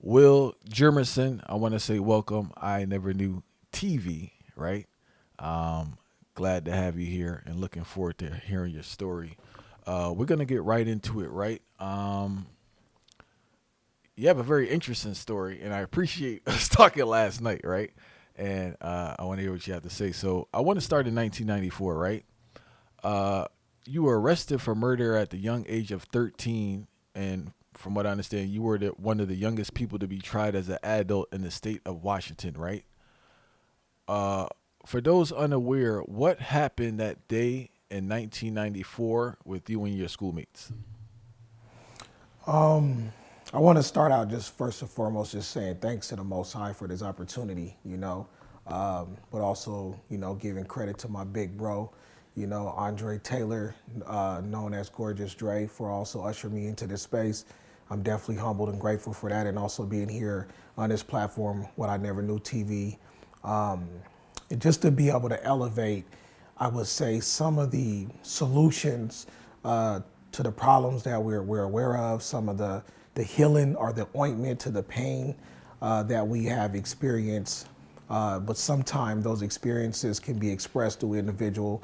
Will Jimerson, I want to say welcome. I never knew TV, right? Um, Glad to have you here and looking forward to hearing your story. We're gonna get right into it, right? You have a very interesting story, and I appreciate us talking last night, right? And I want to hear what you have to say. So I want to start in 1994, right? Uh, you were arrested for murder at the young age of 13, and from what I understand, you were one of the youngest people to be tried as an adult in the state of Washington, right? Uh, for those unaware, what happened that day in 1994 with you and your schoolmates? I want to start out just first and foremost just saying thanks to the Most High for this opportunity, but also, giving credit to my big bro, Andre Taylor, known as Gorgeous Dre, for also ushering me into this space. I'm definitely humbled and grateful for that, and also being here on this platform, What I Never Knew TV. Um, and just to be able to elevate, I would say, some of the solutions to the problems that we're aware of, some of the healing or the ointment to the pain that we have experienced. But sometimes those experiences can be expressed through individual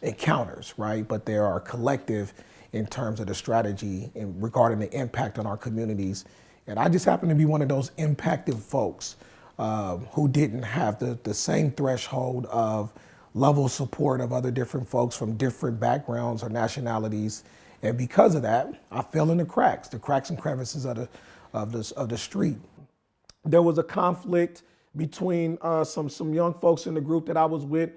encounters, right? But they are collective in terms of the strategy and regarding the impact on our communities. And I just happen to be one of those impacted folks who didn't have the same threshold of level of support of other different folks from different backgrounds or nationalities. And because of that, I fell in the cracks and crevices of the street. There was a conflict between some young folks in the group that I was with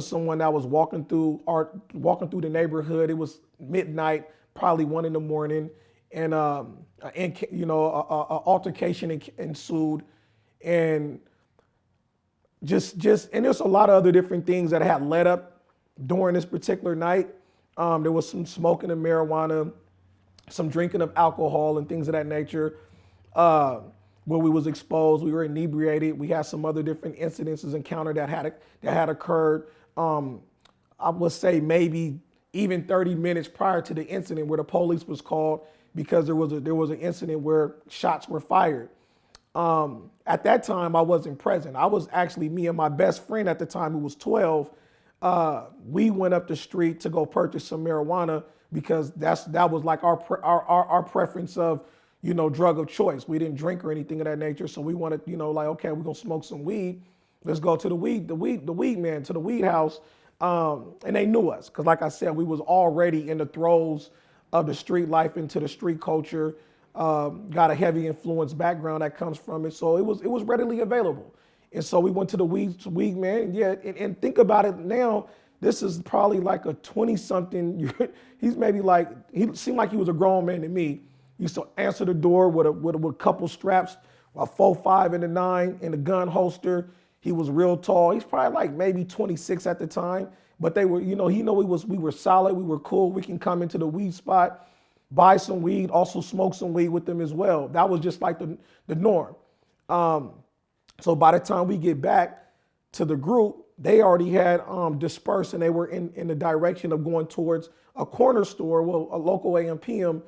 someone that was walking through the neighborhood. It was midnight, probably 1 a.m, and a altercation ensued, and and there's a lot of other different things that had led up during this particular night. There was some smoking of marijuana, some drinking of alcohol and things of that nature. Where we was exposed, we were inebriated. We had some other different incidences encountered that had occurred. I would say maybe even 30 minutes prior to the incident where the police was called because there was an incident where shots were fired. At that time, I wasn't present. I was actually, me and my best friend at the time, who was 12. We went up the street to go purchase some marijuana because that was like our preference of, drug of choice. We didn't drink or anything of that nature, so we wanted, okay, we're gonna smoke some weed. Let's go to the weed man, to the weed house. And they knew us because, like I said, we was already in the throes of the street life, into the street culture. Got a heavy influence background that comes from it, so it was readily available. And so we went to the weed man. Yeah, and think about it now. This is probably like a 20-something. He seemed like he was a grown man to me. He used to answer the door with a couple straps, a 4.5 and a 9 in a gun holster. He was real tall. He's probably like maybe 26 at the time. But they were, we were solid. We were cool. We can come into the weed spot, buy some weed, also smoke some weed with them as well. That was just like the norm. So by the time we get back to the group, they already had dispersed, and they were in the direction of going towards a corner store, well, a local AM/PM,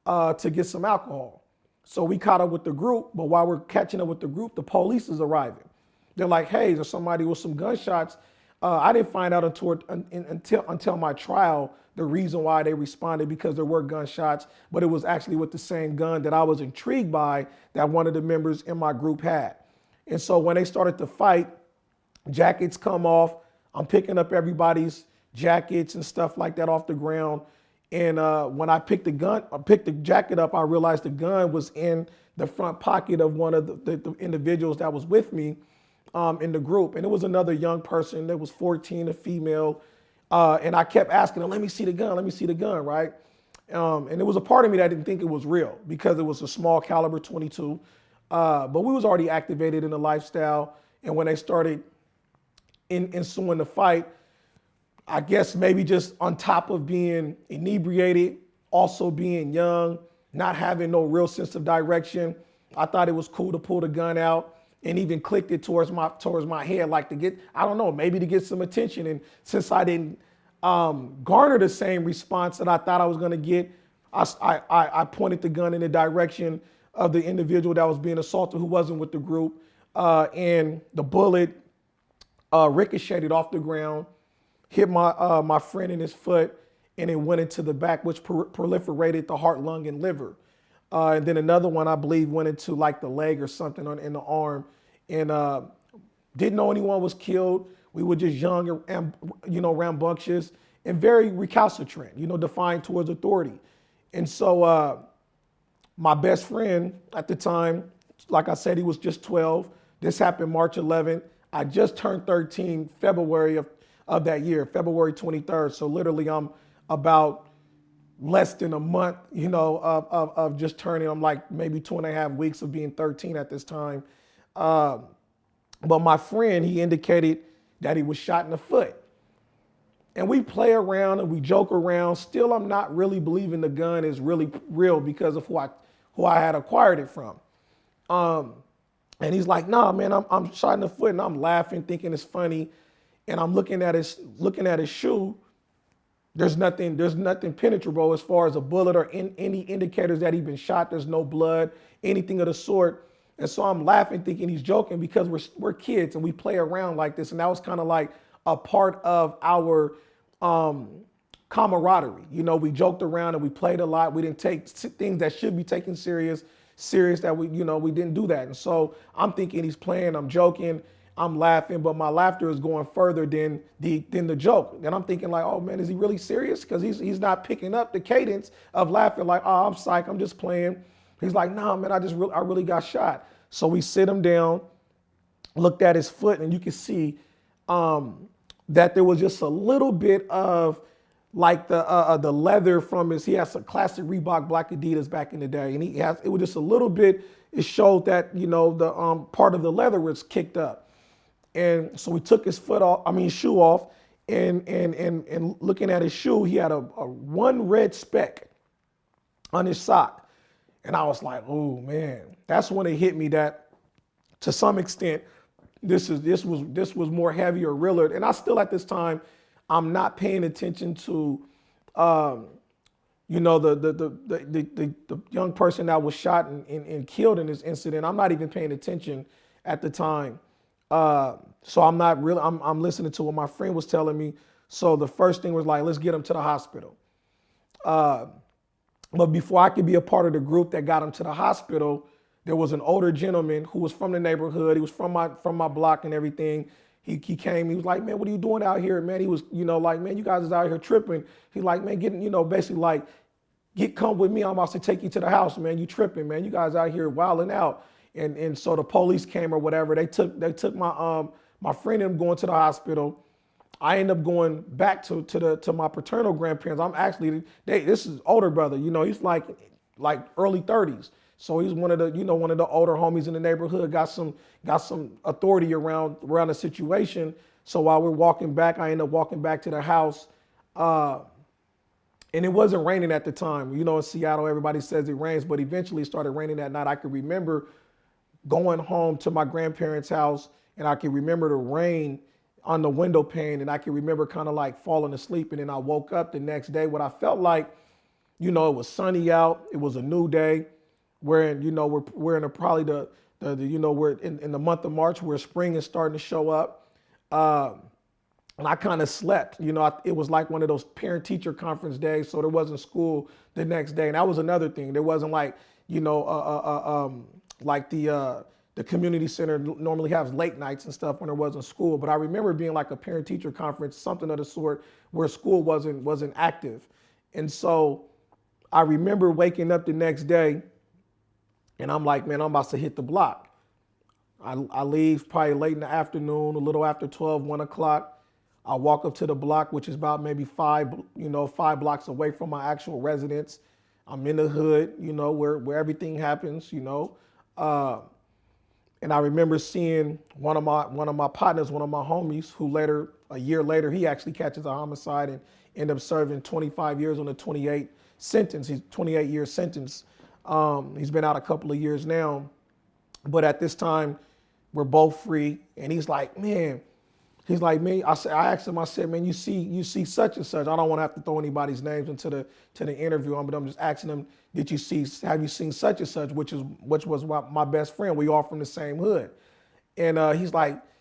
to get some alcohol. So we caught up with the group, but while we're catching up with the group, the police is arriving. They're like, hey, there's somebody with some gunshots. I didn't find out until my trial the reason why they responded, because there were gunshots, but it was actually with the same gun that I was intrigued by that one of the members in my group had. And so when they started to fight, jackets come off. I'm picking up everybody's jackets and stuff like that off the ground. And when I picked the jacket up, I realized the gun was in the front pocket of one of the individuals that was with me in the group. And it was another young person that was 14, a female. And I kept asking her, let me see the gun, right? And there was a part of me that didn't think it was real because it was a small caliber 22. But we was already activated in the lifestyle. And when they started ensuing the fight, I guess maybe just on top of being inebriated, also being young, not having no real sense of direction, I thought it was cool to pull the gun out and even clicked it towards my head, like to get, I don't know, maybe to get some attention. And since I didn't garner the same response that I thought I was gonna get, I pointed the gun in the direction of the individual that was being assaulted who wasn't with the group. And the bullet ricocheted off the ground, hit my friend in his foot, and it went into the back, which proliferated the heart, lung, and liver. And then another one, I believe, went into like the leg or something in the arm. And didn't know anyone was killed. We were just young and, rambunctious and very recalcitrant, defiant towards authority. And so my best friend at the time, like I said, he was just 12. This happened March 11th. I just turned 13 February of that year, February 23rd. So literally I'm about less than a month, of just turning. I'm like maybe 2.5 weeks of being 13 at this time. But my friend, he indicated that he was shot in the foot. And we play around and we joke around. Still, I'm not really believing the gun is really real because of who I had acquired it from. And he's like, nah, man, I'm shot in the foot, and I'm laughing, thinking it's funny. And I'm looking at his shoe. There's nothing penetrable as far as a bullet or any indicators that he'd been shot. There's no blood, anything of the sort. And so I'm laughing, thinking he's joking because we're kids and we play around like this. And that was kind of like a part of our camaraderie. We joked around and we played a lot. We didn't take things that should be taken serious that we didn't do that. And so I'm thinking he's playing, I'm joking, I'm laughing, but my laughter is going further than the joke. And I'm thinking like, oh man, is he really serious? Because he's not picking up the cadence of laughing like, oh, I'm psyched, I'm just playing. He's like, nah, man, I really got shot. So we sit him down, looked at his foot, and you can see that there was just a little bit of like the leather from he has a classic Reebok black Adidas back in the day. And it was just a little bit, it showed that, the part of the leather was kicked up. And so we took his shoe off, and looking at his shoe, he had a one red speck on his sock. And I was like, oh man, that's when it hit me that to some extent, this was more heavy or Wlillard. And I still at this time, I'm not paying attention to, the young person that was shot and killed in this incident. I'm not even paying attention at the time. So I'm not really, I'm listening to what my friend was telling me. So the first thing was like, let's get him to the hospital. But before I could be a part of the group that got him to the hospital, there was an older gentleman who was from the neighborhood. He was from my block and everything. He came, he was like, man, what are you doing out here, man? He was, like, man, you guys is out here tripping. He's like, man, basically like, come with me. I'm about to take you to the house, man. You tripping, man. You guys out here wilding out. And so the police came or whatever. They took my friend and going to the hospital. I ended up going back to my paternal grandparents. I'm actually, this is older brother, he's like early 30s. So he's one of the older homies in the neighborhood, got some authority around the situation. So while we're walking back, I ended up walking back to the house. And it wasn't raining at the time. In Seattle, everybody says it rains, but eventually it started raining that night. I could remember going home to my grandparents' house, and I can remember the rain on the window pane, and I can remember kind of like falling asleep. And then I woke up the next day, what I felt like, it was sunny out. It was a new day. We're in probably we're in the month of March where spring is starting to show up. And I kind of slept, it was like one of those parent teacher conference days. So there wasn't school the next day. And that was another thing. There wasn't like, like the community center normally has late nights and stuff when there wasn't school. But I remember being like a parent teacher conference, something of the sort where school wasn't active. And so I remember waking up the next day and I'm like, man, I'm about to hit the block. I leave probably late in the afternoon, a little after 12, 1 o'clock. I walk up to the block, which is about maybe 5 blocks away from my actual residence. I'm in the hood, where everything happens, and I remember seeing one of my partners, one of my homies, who a year later, he actually catches a homicide and ended up serving 25 years on a 28 sentence. He's 28-year sentence. He's been out a couple of years now, but at this time, we're both free. And he's like, man, He's like, man, I asked him, I said, man, you see such and such. I don't want to have to throw anybody's names into the interview, but I'm just asking him, have you seen such and such, which was my best friend. We all from the same hood. And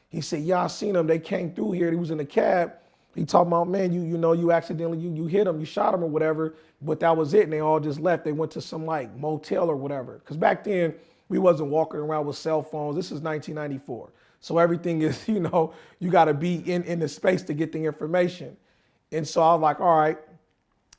he said, yeah, I seen him. They came through here. He was in the cab. He talking about, man, you accidentally, you hit him, you shot him or whatever, but that was it. And they all just left. They went to some like motel or whatever. Because back then we wasn't walking around with cell phones. This is 1994. So everything is, you got to be in the space to get the information. And so I was like, all right.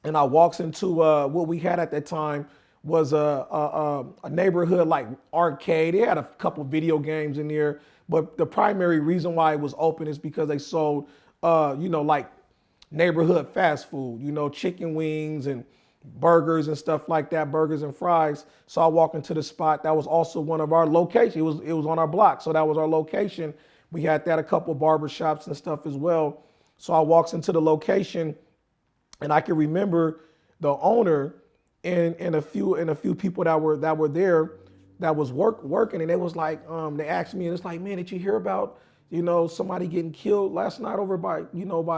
And I walks into what we had at that time was a neighborhood like arcade. They had a couple video games in there, but the primary reason why it was open is because they sold, like neighborhood fast food, chicken wings and burgers and stuff like that, burgers and fries. So I walk into the spot. That was also one of our locations. It was on our block. So that was our location. We had that, a couple barber shops and stuff as well. So I walks into the location and I can remember the owner and a few people that were there that was working. And it was like, they asked me, and it's like, man, did you hear about, somebody getting killed last night over by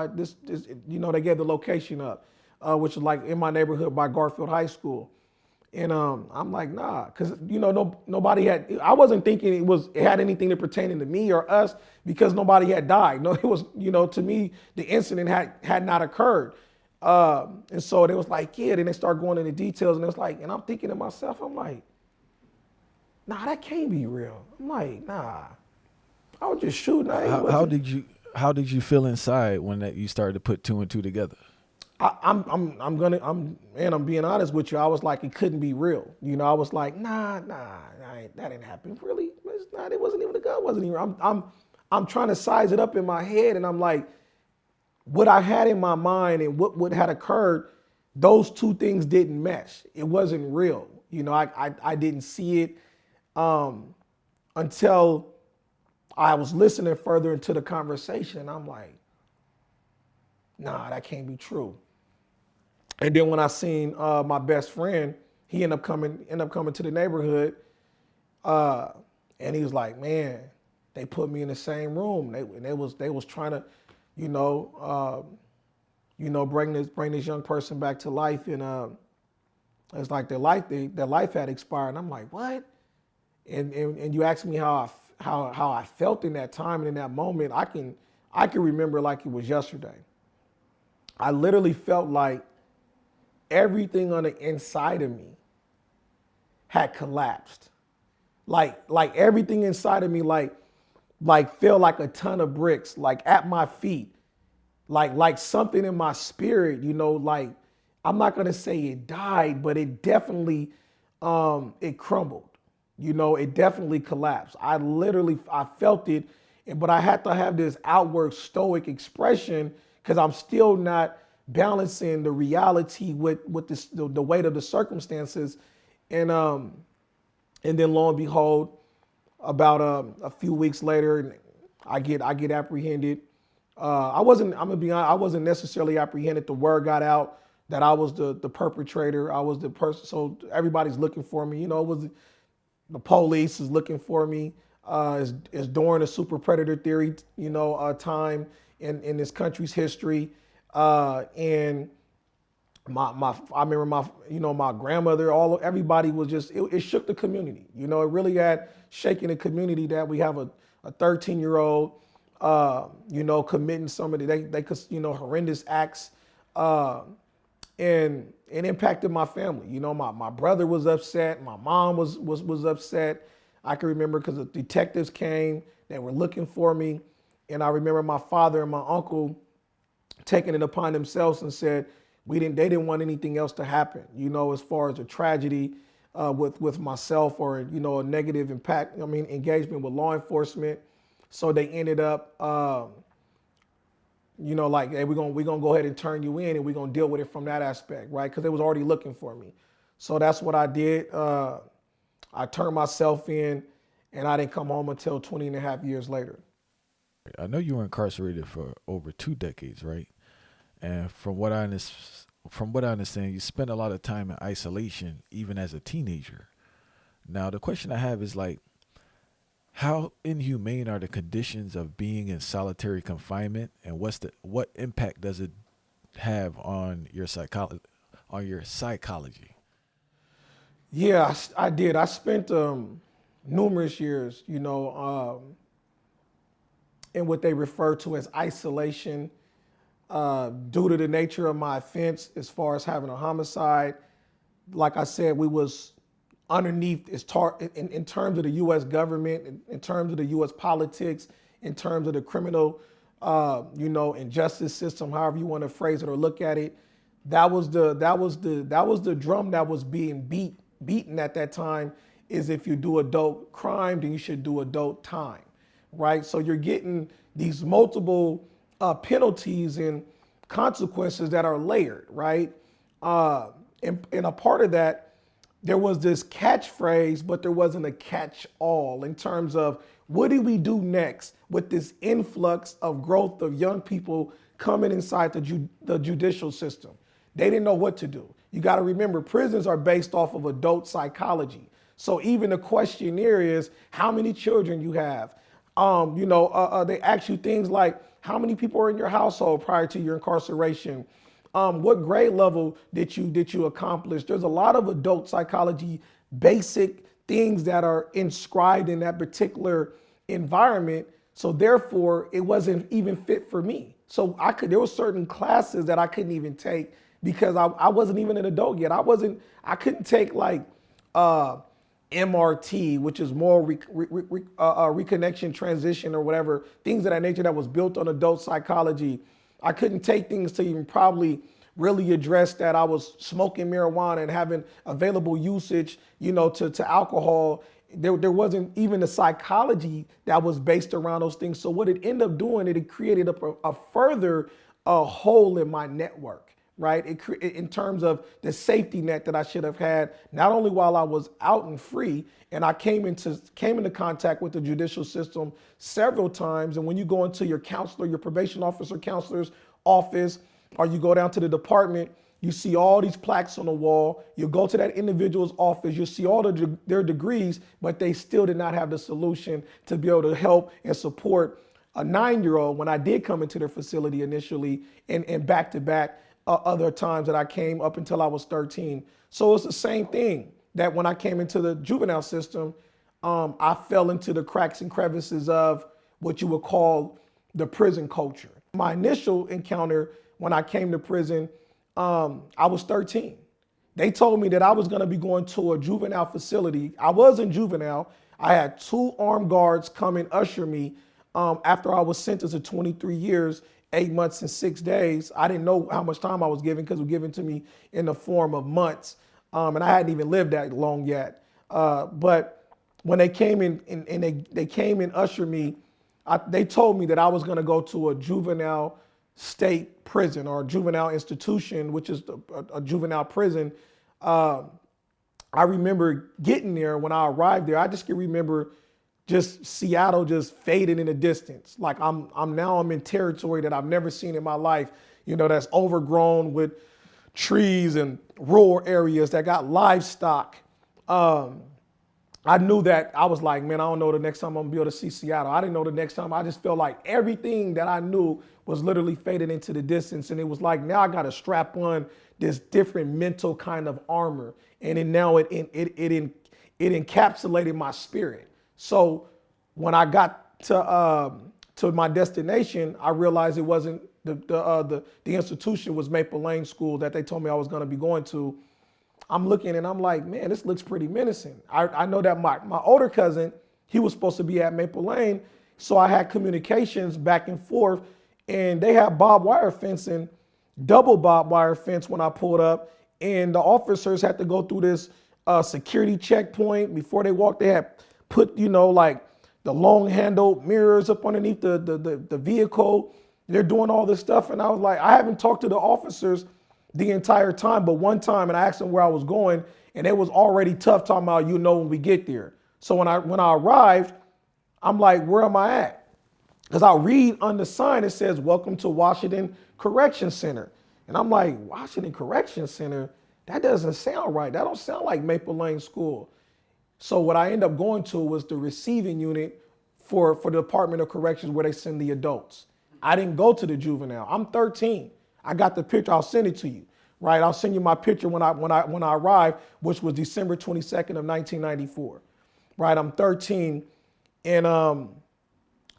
this, they gave the location up. Which is like in my neighborhood by Garfield High School. And I'm like, nah, because, nobody had, I wasn't thinking it had anything to pertaining to me or us because nobody had died. No, it was, to me, the incident had not occurred. And so they was like, yeah, then they start going into details and it's like, and I'm thinking to myself, I'm like, nah, that can't be real. I'm like, nah, I was just shooting. How did you feel inside when you started to put two and two together? I'm being honest with you. I was like, it couldn't be real. I was like, nah, that didn't happen. Really? It wasn't even the gun. Wasn't even. I'm trying to size it up in my head, and I'm like, what I had in my mind and what had occurred, those two things didn't mesh. It wasn't real. I didn't see it until I was listening further into the conversation, and I'm like, nah, that can't be true. And then when I seen my best friend, he ended up coming to the neighborhood, and he was like, man, they put me in the same room. They was trying to, bring this young person back to life, and it's like their life had expired. And I'm like, what? And you asked me how I felt in that time and in that moment. I can remember like it was yesterday. I literally felt like everything on the inside of me had collapsed. Like everything inside of me, like felt like a ton of bricks, like at my feet, like something in my spirit, like I'm not gonna say it died, but it definitely, it crumbled. It definitely collapsed. I felt it, but I had to have this outward stoic expression because I'm still not balancing the reality with the weight of the circumstances. And then lo and behold, about a few weeks later, I get apprehended. I'm gonna be honest, I wasn't necessarily apprehended. The word got out that I was the perpetrator. I was the person. So everybody's looking for me. It was the police is looking for me. It's during the super predator theory, time in this country's history. And I remember my grandmother, everybody was just, it shook the community. It really had shaken the community that we have a 13-year-old, committing some of the, horrendous acts, and it impacted my family. My brother was upset. My mom was upset. I can remember because the detectives came, they were looking for me. And I remember my father and my uncle taking it upon themselves and said, they didn't want anything else to happen, as far as a tragedy with myself or, a negative impact, engagement with law enforcement. So they ended up, like, hey, we're gonna go ahead and turn you in and we're gonna deal with it from that aspect, right? Because they was already looking for me. So that's what I did. I turned myself in and I didn't come home until 20 and a half years later. I know you were incarcerated for over 2 decades, right? And from what I understand, you spent a lot of time in isolation, even as a teenager. Now, the question I have is like, How inhumane are the conditions of being in solitary confinement, and what impact does it have on your psychology? Yeah, I did. I spent numerous years, in what they refer to as isolation, due to the nature of my offense, as far as having a homicide. Like I said, we was underneath in terms of the U.S. government, in terms of the U.S. politics, in terms of the criminal, and justice system, however you want to phrase it or look at it. That was the drum that was being beaten at that time. Is if you do adult crime, then you should do adult time, right? So you're getting these multiple penalties and consequences that are layered, right? And a part of that, there was this catchphrase, but there wasn't a catch-all in terms of what do we do next with this influx of growth of young people coming inside the judicial system. They didn't know what to do. You got to remember, prisons are based off of adult psychology. So even the questionnaire is how many children you have. They ask you things like how many people are in your household prior to your incarceration. What grade level did you accomplish? There's a lot of adult psychology, basic things that are inscribed in that particular environment. So therefore, it wasn't even fit for me. So there were certain classes that I couldn't even take because I wasn't even an adult yet. I couldn't take like MRT, which is more reconnection transition or whatever, things of that nature that was built on adult psychology. I couldn't take things to even probably really address that I was smoking marijuana and having available usage, to alcohol. There wasn't even a psychology that was based around those things. So what it ended up doing, it created a further hole in my network, right? In terms of the safety net that I should have had, not only while I was out and free, and I came into contact with the judicial system several times. And when you go into your counselor, your probation officer, counselor's office, or you go down to the department, you see all these plaques on the wall. You go to that individual's office, you see all their degrees, but they still did not have the solution to be able to help and support a 9-year-old when I did come into their facility initially, and back to back other times that I came up until I was 13. So it's the same thing that when I came into the juvenile system, I fell into the cracks and crevices of what you would call the prison culture. My initial encounter when I came to prison, I was 13. They told me that I was going to be going to a juvenile facility. I was in juvenile. I had 2 armed guards come and usher me after I was sentenced to 23 years, 8 months and 6 days. I didn't know how much time I was given because it was given to me in the form of months. And I hadn't even lived that long yet. But when they came in and they came and ushered me, they told me that I was going to go to a juvenile state prison or a juvenile institution, which is a juvenile prison. I remember getting there. When I arrived there, I just can remember just Seattle just fading in the distance. Like I'm in territory that I've never seen in my life, that's overgrown with trees and rural areas that got livestock. I knew that I was like, man, I don't know the next time I'm gonna be able to see Seattle. I didn't know the next time. I just felt like everything that I knew was literally fading into the distance. And it was like, now I got to strap on this different mental kind of armor. And then now it encapsulated my spirit. So when I got to my destination, I realized it wasn't the institution was Maple Lane School that they told me I was going to be going to. I'm looking and I'm like, man, this looks pretty menacing. I know that my older cousin, he was supposed to be at Maple Lane. So I had communications back and forth, and they had barbed wire fencing, double barbed wire fence when I pulled up. And the officers had to go through this security checkpoint. Before they walked, they had put, like the long handled mirrors up underneath the vehicle. They're doing all this stuff. And I was like, I haven't talked to the officers the entire time, but one time, and I asked them where I was going, and it was already tough talking about, when we get there. So when I arrived, I'm like, where am I at? Because I read on the sign, it says, welcome to Washington Correction Center. And I'm like, Washington Correction Center? That doesn't sound right. That don't sound like Maple Lane School. So what I ended up going to was the receiving unit for the Department of Corrections where they send the adults. I didn't go to the juvenile. I'm 13. I got the picture. I'll send it to you. Right. I'll send you my picture when I arrived, which was December 22nd of 1994. Right. I'm 13, and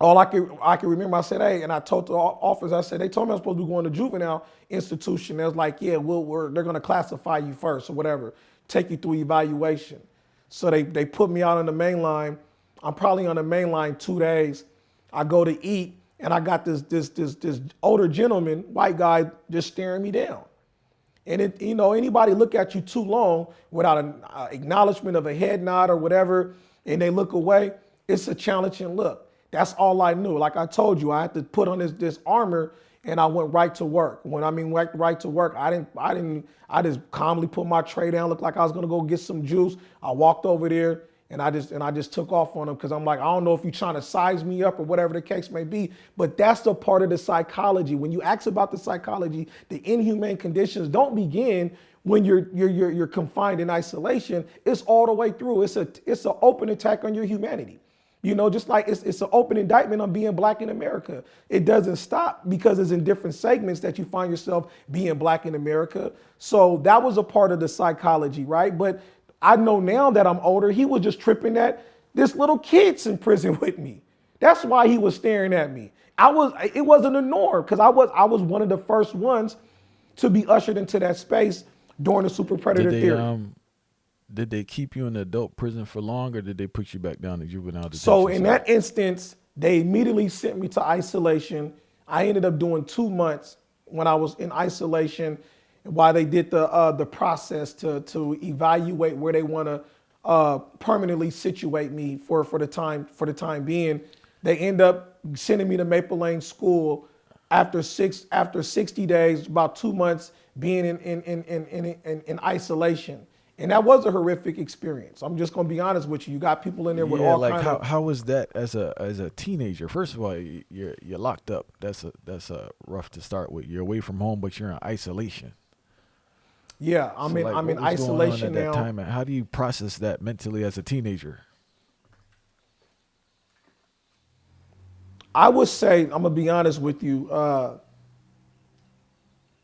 all I can remember, I said, hey, and I told the office, I said, they told me I'm supposed to be going to juvenile institution. They was like, yeah, they're going to classify you first or whatever, take you through evaluation. So they put me out on the main line. I'm probably on the main line 2 days. I go to eat, and I got this older gentleman, white guy, just staring me down. And anybody look at you too long without an acknowledgement of a head nod or whatever, and they look away, it's a challenging look. That's all I knew. Like I told you, I had to put on this armor, and I went right to work. When I mean right to work, I just calmly put my tray down, looked like I was gonna go get some juice. I walked over there, and I just took off on him, because I'm like, I don't know if you're trying to size me up or whatever the case may be, but that's the part of the psychology. When you ask about the psychology, the inhumane conditions don't begin when you're confined in isolation. It's all the way through. It's an open attack on your humanity. Just like it's an open indictment on being black in America. It doesn't stop, because it's in different segments that you find yourself being black in America. So that was a part of the psychology, right? But I know now that I'm older, he was just tripping that this little kid's in prison with me. That's why he was staring at me. It wasn't a norm, because I was one of the first ones to be ushered into that space during the super predator theory. Did they keep you in the adult prison for long, or did they put you back down to juvenile detention? So in that instance, they immediately sent me to isolation. I ended up doing 2 months when I was in isolation, while they did the process to evaluate where they want to permanently situate me for the time being. They end up sending me to Maple Lane School after 60 days, about 2 months being in isolation. And that was a horrific experience. I'm just gonna be honest with you. You got people in there with all kinds of. How was that as a teenager? First of all, you're locked up. That's rough to start with. You're away from home, but you're in isolation. Yeah, I'm in isolation now. That time, and how do you process that mentally as a teenager? I would say, I'm gonna be honest with you.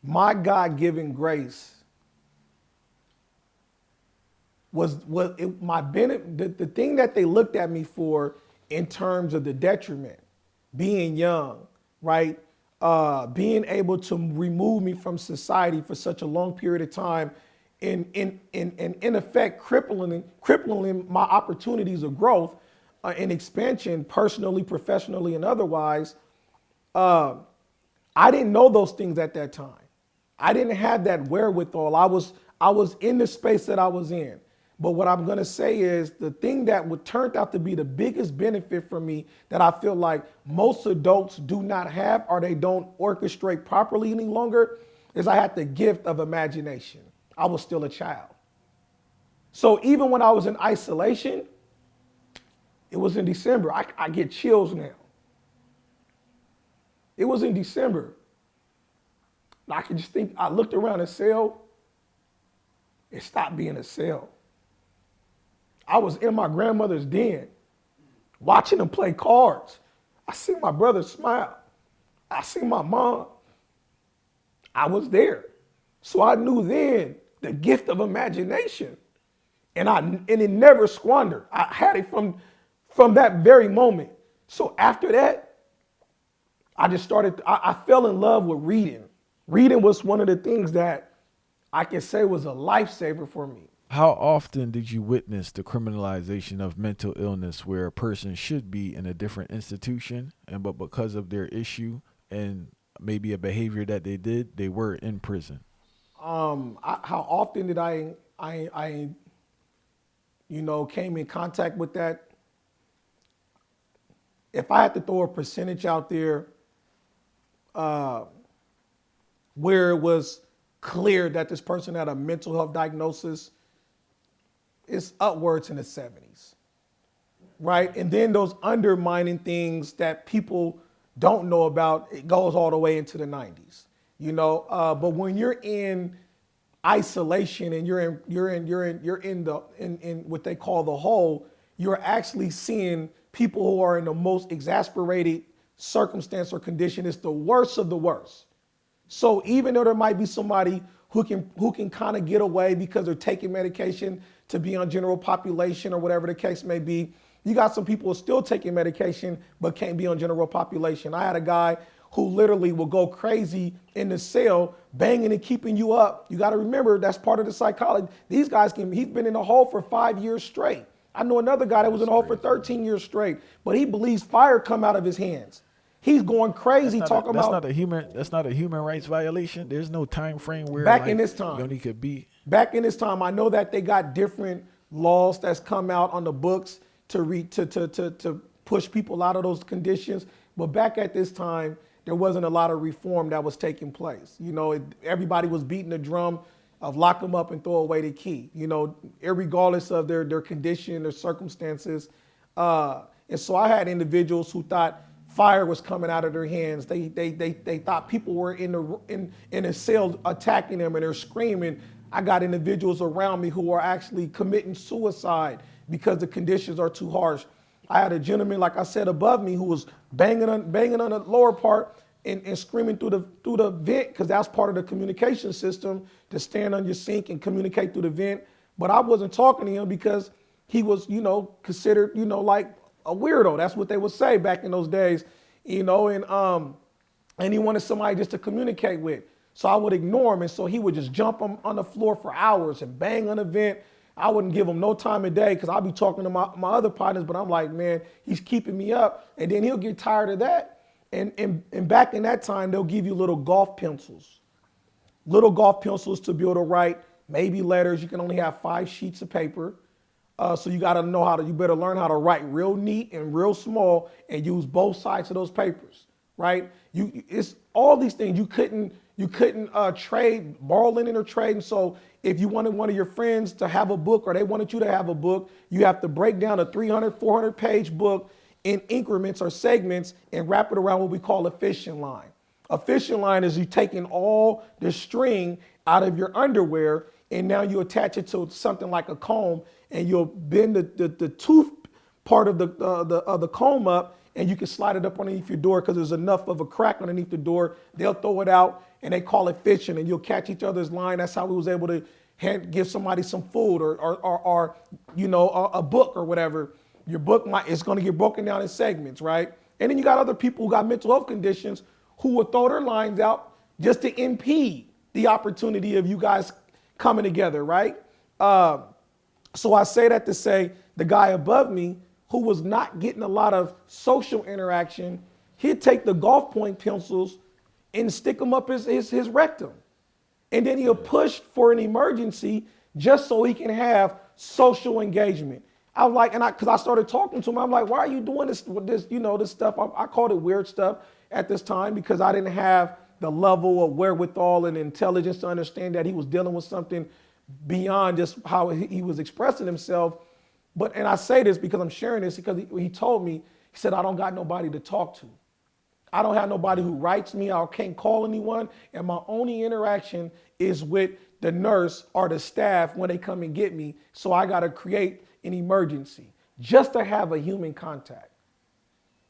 My God-given grace was the thing that they looked at me for in terms of the detriment, being young, right? Being able to remove me from society for such a long period of time, in effect crippling my opportunities of growth and expansion, personally, professionally, and otherwise. I didn't know those things at that time. I didn't have that wherewithal. I was in the space that I was in. But what I'm gonna say is the thing that turned out to be the biggest benefit for me, that I feel like most adults do not have, or they don't orchestrate properly any longer, is I had the gift of imagination. I was still a child. So even when I was in isolation, it was in December. I get chills now. It was in December. And I could just think, I looked around a cell, it stopped being a cell. I was in my grandmother's den, watching them play cards. I see my brother smile. I see my mom. I was there. So I knew then the gift of imagination. And it never squandered. I had it from that very moment. So after that, I fell in love with reading. Reading was one of the things that I can say was a lifesaver for me. How often did you witness the criminalization of mental illness, where a person should be in a different institution, but because of their issue and maybe a behavior that they did, they were in prison? How often did I came in contact with that? If I had to throw a percentage out there, where it was clear that this person had a mental health diagnosis, it's upwards in the 70s, right? And then those undermining things that people don't know about, it goes all the way into the 90s, But when you're in isolation and you're in what they call the hole, you're actually seeing people who are in the most exasperated circumstance or condition. It's the worst of the worst. So even though there might be somebody who can kind of get away because they're taking medication to be on general population or whatever the case may be, you got some people who are still taking medication but can't be on general population. I had a guy who literally will go crazy in the cell, banging and keeping you up. You got to remember, that's part of the psychology. These guys he's been in the hole for 5 years straight. I know another guy that was in the hole for 13 years straight, but he believes fire come out of his hands. He's going crazy talking about. That's not a human rights violation. There's no time frame where back in this time, you only could be. Back in this time, I know that they got different laws that's come out on the books to push people out of those conditions. But back at this time, there wasn't a lot of reform that was taking place. You know, everybody was beating the drum of lock them up and throw away the key. You know, regardless of their condition, their circumstances. And so I had individuals who thought fire was coming out of their hands. They thought people were in a cell attacking them and they're screaming. I got individuals around me who are actually committing suicide because the conditions are too harsh. I had a gentleman, like I said, above me who was banging on the lower part and screaming through the vent, because that's part of the communication system, to stand on your sink and communicate through the vent. But I wasn't talking to him because he was, considered, like a weirdo. That's what they would say back in those days, and he wanted somebody just to communicate with. So I would ignore him, and so he would just jump on the floor for hours and bang on the vent. I wouldn't give him no time of day because I'd be talking to my other partners, but I'm like, man, he's keeping me up. And then he'll get tired of that. And back in that time, they'll give you little golf pencils to be able to write maybe letters. You can only have 5 sheets of paper. So you got to you better learn how to write real neat and real small and use both sides of those papers, right? It's all these things you couldn't trade, borrow, lending, or trade. And so if you wanted one of your friends to have a book or they wanted you to have a book, you have to break down a 300, 400 page book in increments or segments and wrap it around what we call a fishing line. A fishing line is you taking all the string out of your underwear and now you attach it to something like a comb and you'll bend the tooth part of the comb up and you can slide it up underneath your door because there's enough of a crack underneath the door. They'll throw it out and they call it fishing and you'll catch each other's line. That's how we was able to give somebody some food or a book or whatever. Your book it's going to get broken down in segments, right? And then you got other people who got mental health conditions who will throw their lines out just to impede the opportunity of you guys coming together, right? So I say that to say the guy above me who was not getting a lot of social interaction, he'd take the golf point pencils and stick them up his rectum. And then he'll push for an emergency just so he can have social engagement. I was like, because I started talking to him, I'm like, why are you doing this stuff? I called it weird stuff at this time because I didn't have the level of wherewithal and intelligence to understand that he was dealing with something beyond just how he was expressing himself. And I say this because I'm sharing this because he told me, he said, I don't got nobody to talk to. I don't have nobody who writes me. I can't call anyone. And my only interaction is with the nurse or the staff when they come and get me. So I got to create an emergency just to have a human contact.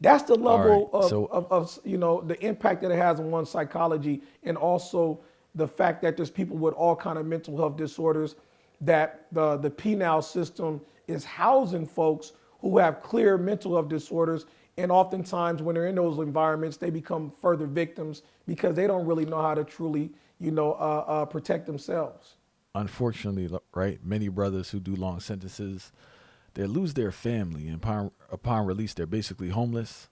That's the level of the impact that it has on one's psychology, and also the fact that there's people with all kind of mental health disorders, that the penal system is housing folks who have clear mental health disorders. And oftentimes when they're in those environments, they become further victims because they don't really know how to truly, protect themselves. Unfortunately, right, many brothers who do long sentences, they lose their family, and upon release, they're basically homeless.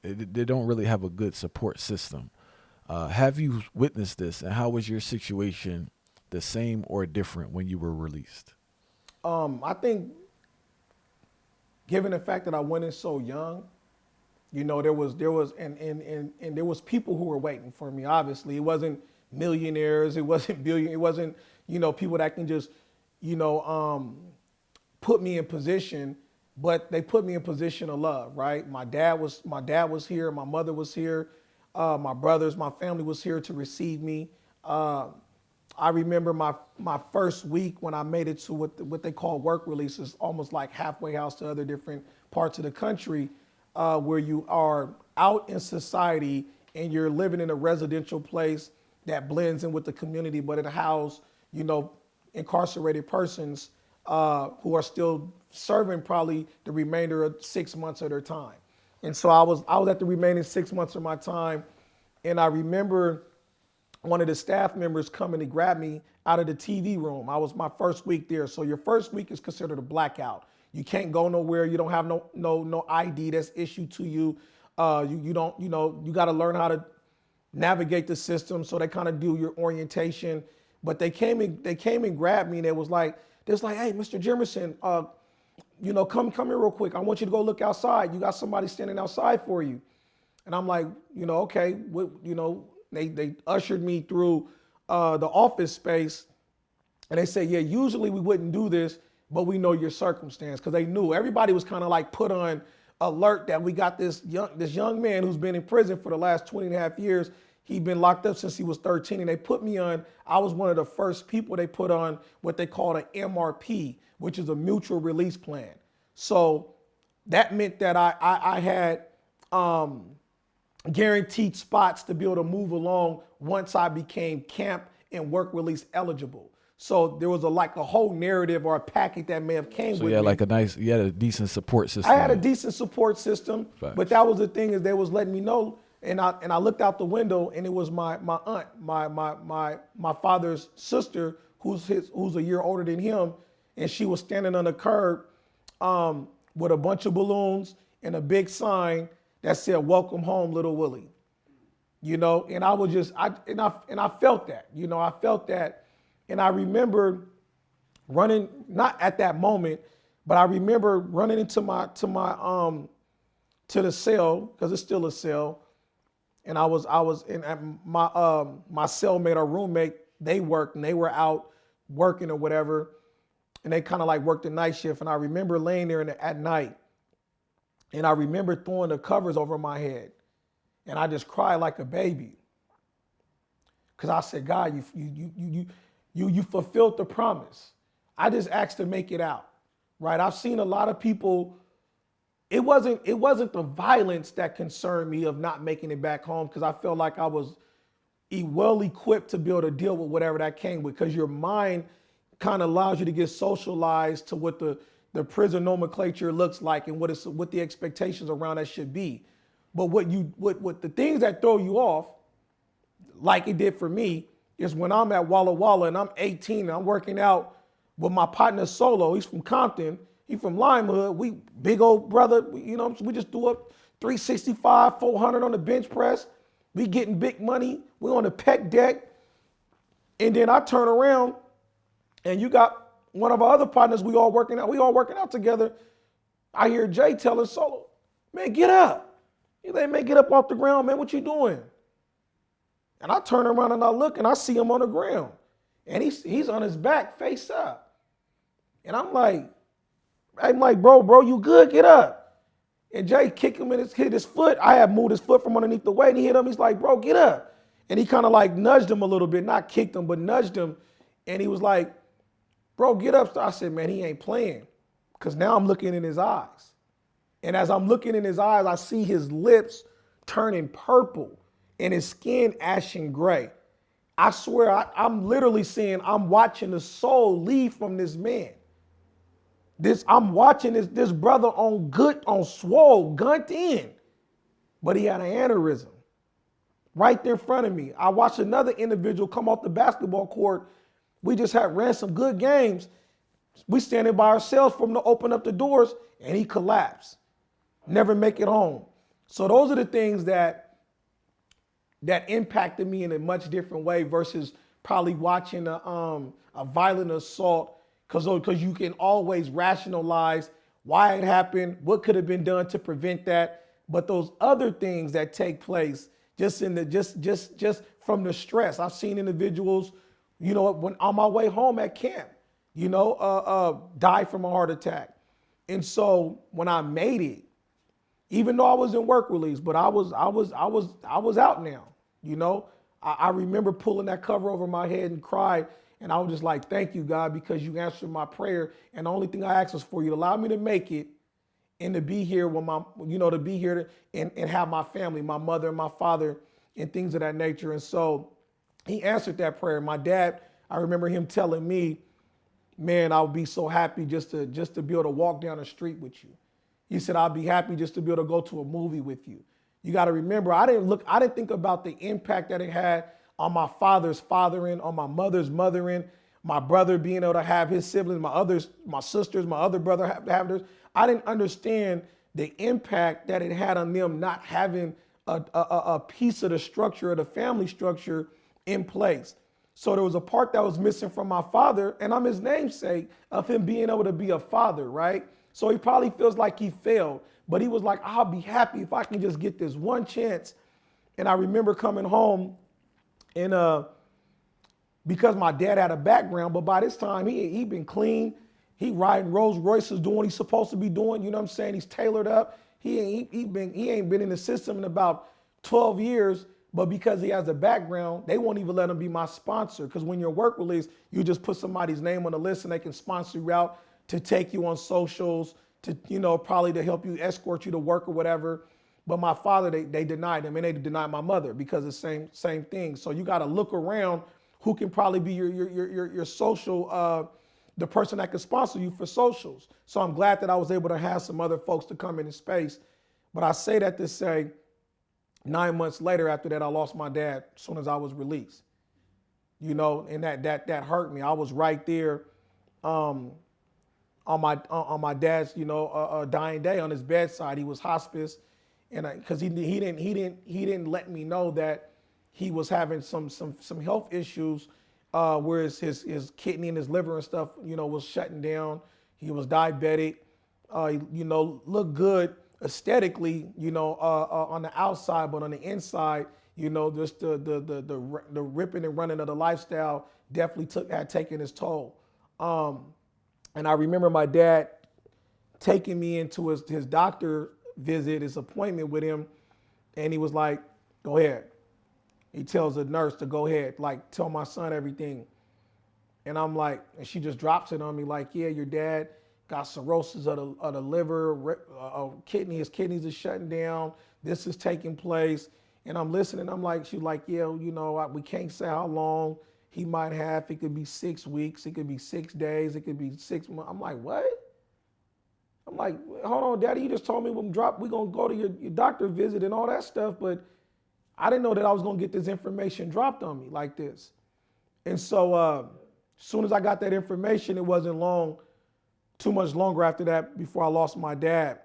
They don't really have a good support system. Have you witnessed this, and how was your situation the same or different when you were released? I think, given the fact that I went in so young, there was people who were waiting for me. Obviously, it wasn't millionaires, it wasn't it wasn't people that can just put me in position, but they put me in position of love, right? My dad was here, my mother was here, my brothers, my family was here to receive me. I remember my first week when I made it to what they call work releases, almost like halfway house to other different parts of the country, where you are out in society and you're living in a residential place that blends in with the community, but it houses, incarcerated persons who are still serving probably the remainder of 6 months of their time. And so I was at the remaining 6 months of my time, and I remember one of the staff members coming to grab me out of the TV room. I was my first week there. So your first week is considered a blackout. You can't go nowhere. You don't have no ID that's issued to you. You got to learn how to navigate the system. So they kind of do your orientation. But they came and grabbed me, and it was like, hey, Mr. Jimerson, come here real quick. I want you to go look outside. You got somebody standing outside for you. And I'm like, okay, They ushered me through the office space, and they said, yeah, usually we wouldn't do this, but we know your circumstance, because they knew everybody was kind of like put on alert that we got this young man who's been in prison for the last 20 and a half years. He'd been locked up since he was 13, and they put me on. I was one of the first people they put on what they called an MRP, which is a mutual release plan. So that meant that I had guaranteed spots to be able to move along once I became camp and work release eligible. So there was a whole narrative or a packet that may have came with me. You had a decent support system. I had a decent support system, Facts. But that was the thing, is they was letting me know, and I looked out the window, and it was my aunt, my father's sister, who's a year older than him, and she was standing on the curb with a bunch of balloons and a big sign that said, "Welcome home, little Willie." And I was just, I felt that, I felt that. And I remember running, not at that moment, but I remember running into to the cell, because it's still a cell. And I was in my cellmate or roommate, they worked, and they were out working or whatever. And they kind of like worked the night shift. And I remember laying there at night, and I remember throwing the covers over my head, and I just cried like a baby, because I said, God, you fulfilled the promise. I just asked to make it out, right? I've seen a lot of people. It wasn't the violence that concerned me of not making it back home, because I felt like I was well equipped to be able to deal with whatever that came with, because your mind kind of allows you to get socialized to what the prison nomenclature looks like and what the expectations around that should be. But what the things that throw you off, like it did for me, is when I'm at Walla Walla and I'm 18 and I'm working out with my partner Solo. He's from Compton. He's from Limehood. We big old brother. We just threw up 365, 400 on the bench press. We getting big money. We on the pec deck. And then I turn around, and you got one of our other partners, we all working out together. I hear Jay telling Solo, "Man, get up." He's like, "Man, get up off the ground, man. What you doing?" And I turn around and I look, and I see him on the ground. And he's on his back, face up. And I'm like, bro, you good? Get up. And Jay kicked him and hit his foot. I had moved his foot from underneath the weight, and he hit him. He's like, "Bro, get up." And he kind of like nudged him a little bit, not kicked him, but nudged him. And he was like, "Bro, get up." So I said, man, he ain't playing, because now I'm looking in his eyes. And as I'm looking in his eyes, I see his lips turning purple and his skin ashen gray. I swear, I'm literally seeing, I'm watching the soul leave from this man. I'm watching this brother on swole, gunned in, but he had an aneurysm right there in front of me. I watched another individual come off the basketball court. We just ran some good games. We standing by ourselves for him to open up the doors, and he collapsed. Never make it home. So those are the things that impacted me in a much different way versus probably watching a violent assault, because you can always rationalize why it happened, what could have been done to prevent that. But those other things that take place just from the stress. I've seen individuals, when on my way home at camp, die from a heart attack. And so when I made it, even though I was in work release, but I was out now, I remember pulling that cover over my head and cried. And I was just like, thank you, God, because you answered my prayer. And the only thing I asked was for you to allow me to make it and to be here when to be here and have my family, my mother and my father and things of that nature. And so he answered that prayer. My dad, I remember him telling me, man, I would be so happy just to be able to walk down the street with you. He said, I'll be happy just to be able to go to a movie with you. You got to remember, I didn't think about the impact that it had on my father's fathering, on my mother's mothering, my brother being able to have his siblings, my sisters, my other brother have theirs. I didn't understand the impact that it had on them not having a piece of the structure of the family structure in place. So there was a part that was missing from my father, and I'm his namesake of him being able to be a father, right? So he probably feels like he failed, but he was like, I'll be happy if I can just get this one chance. And I remember coming home and because my dad had a background, but by this time he been clean. He riding Rolls Royces, doing what he's supposed to be doing. You know what I'm saying? He's tailored up. He ain't been in the system in about 12 years, but because he has a background, they won't even let him be my sponsor. Because when you're work release, you just put somebody's name on the list and they can sponsor you out to take you on socials, to, probably to help you, escort you to work or whatever. But my father, they denied him, and they denied my mother because of the same thing. So you got to look around who can probably be your social, the person that can sponsor you for socials. So I'm glad that I was able to have some other folks to come into space. But I say that to say, 9 months later after that, I lost my dad as soon as I was released. And that hurt me. I was right there on my dad's, dying day on his bedside. He was hospice. And because he didn't let me know that he was having some health issues, where his kidney and his liver and stuff, was shutting down. He was diabetic. Looked good aesthetically, on the outside, but on the inside, just the ripping and running of the lifestyle definitely had taken its toll. And I remember my dad taking me into his doctor visit, his appointment with him, and he was like, go ahead. He tells the nurse to go ahead, like, tell my son everything. And I'm like, and she just drops it on me like, yeah, your dad got cirrhosis of the liver, his kidneys are shutting down, this is taking place. And I'm listening, I'm like, she's like, yeah, we can't say how long he might have. It could be 6 weeks, it could be 6 days, it could be 6 months. I'm like, what? I'm like, hold on, Daddy, you just told me we're gonna go to your doctor visit and all that stuff, but I didn't know that I was gonna get this information dropped on me like this. And so as soon as I got that information, it wasn't too much longer after that before I lost my dad.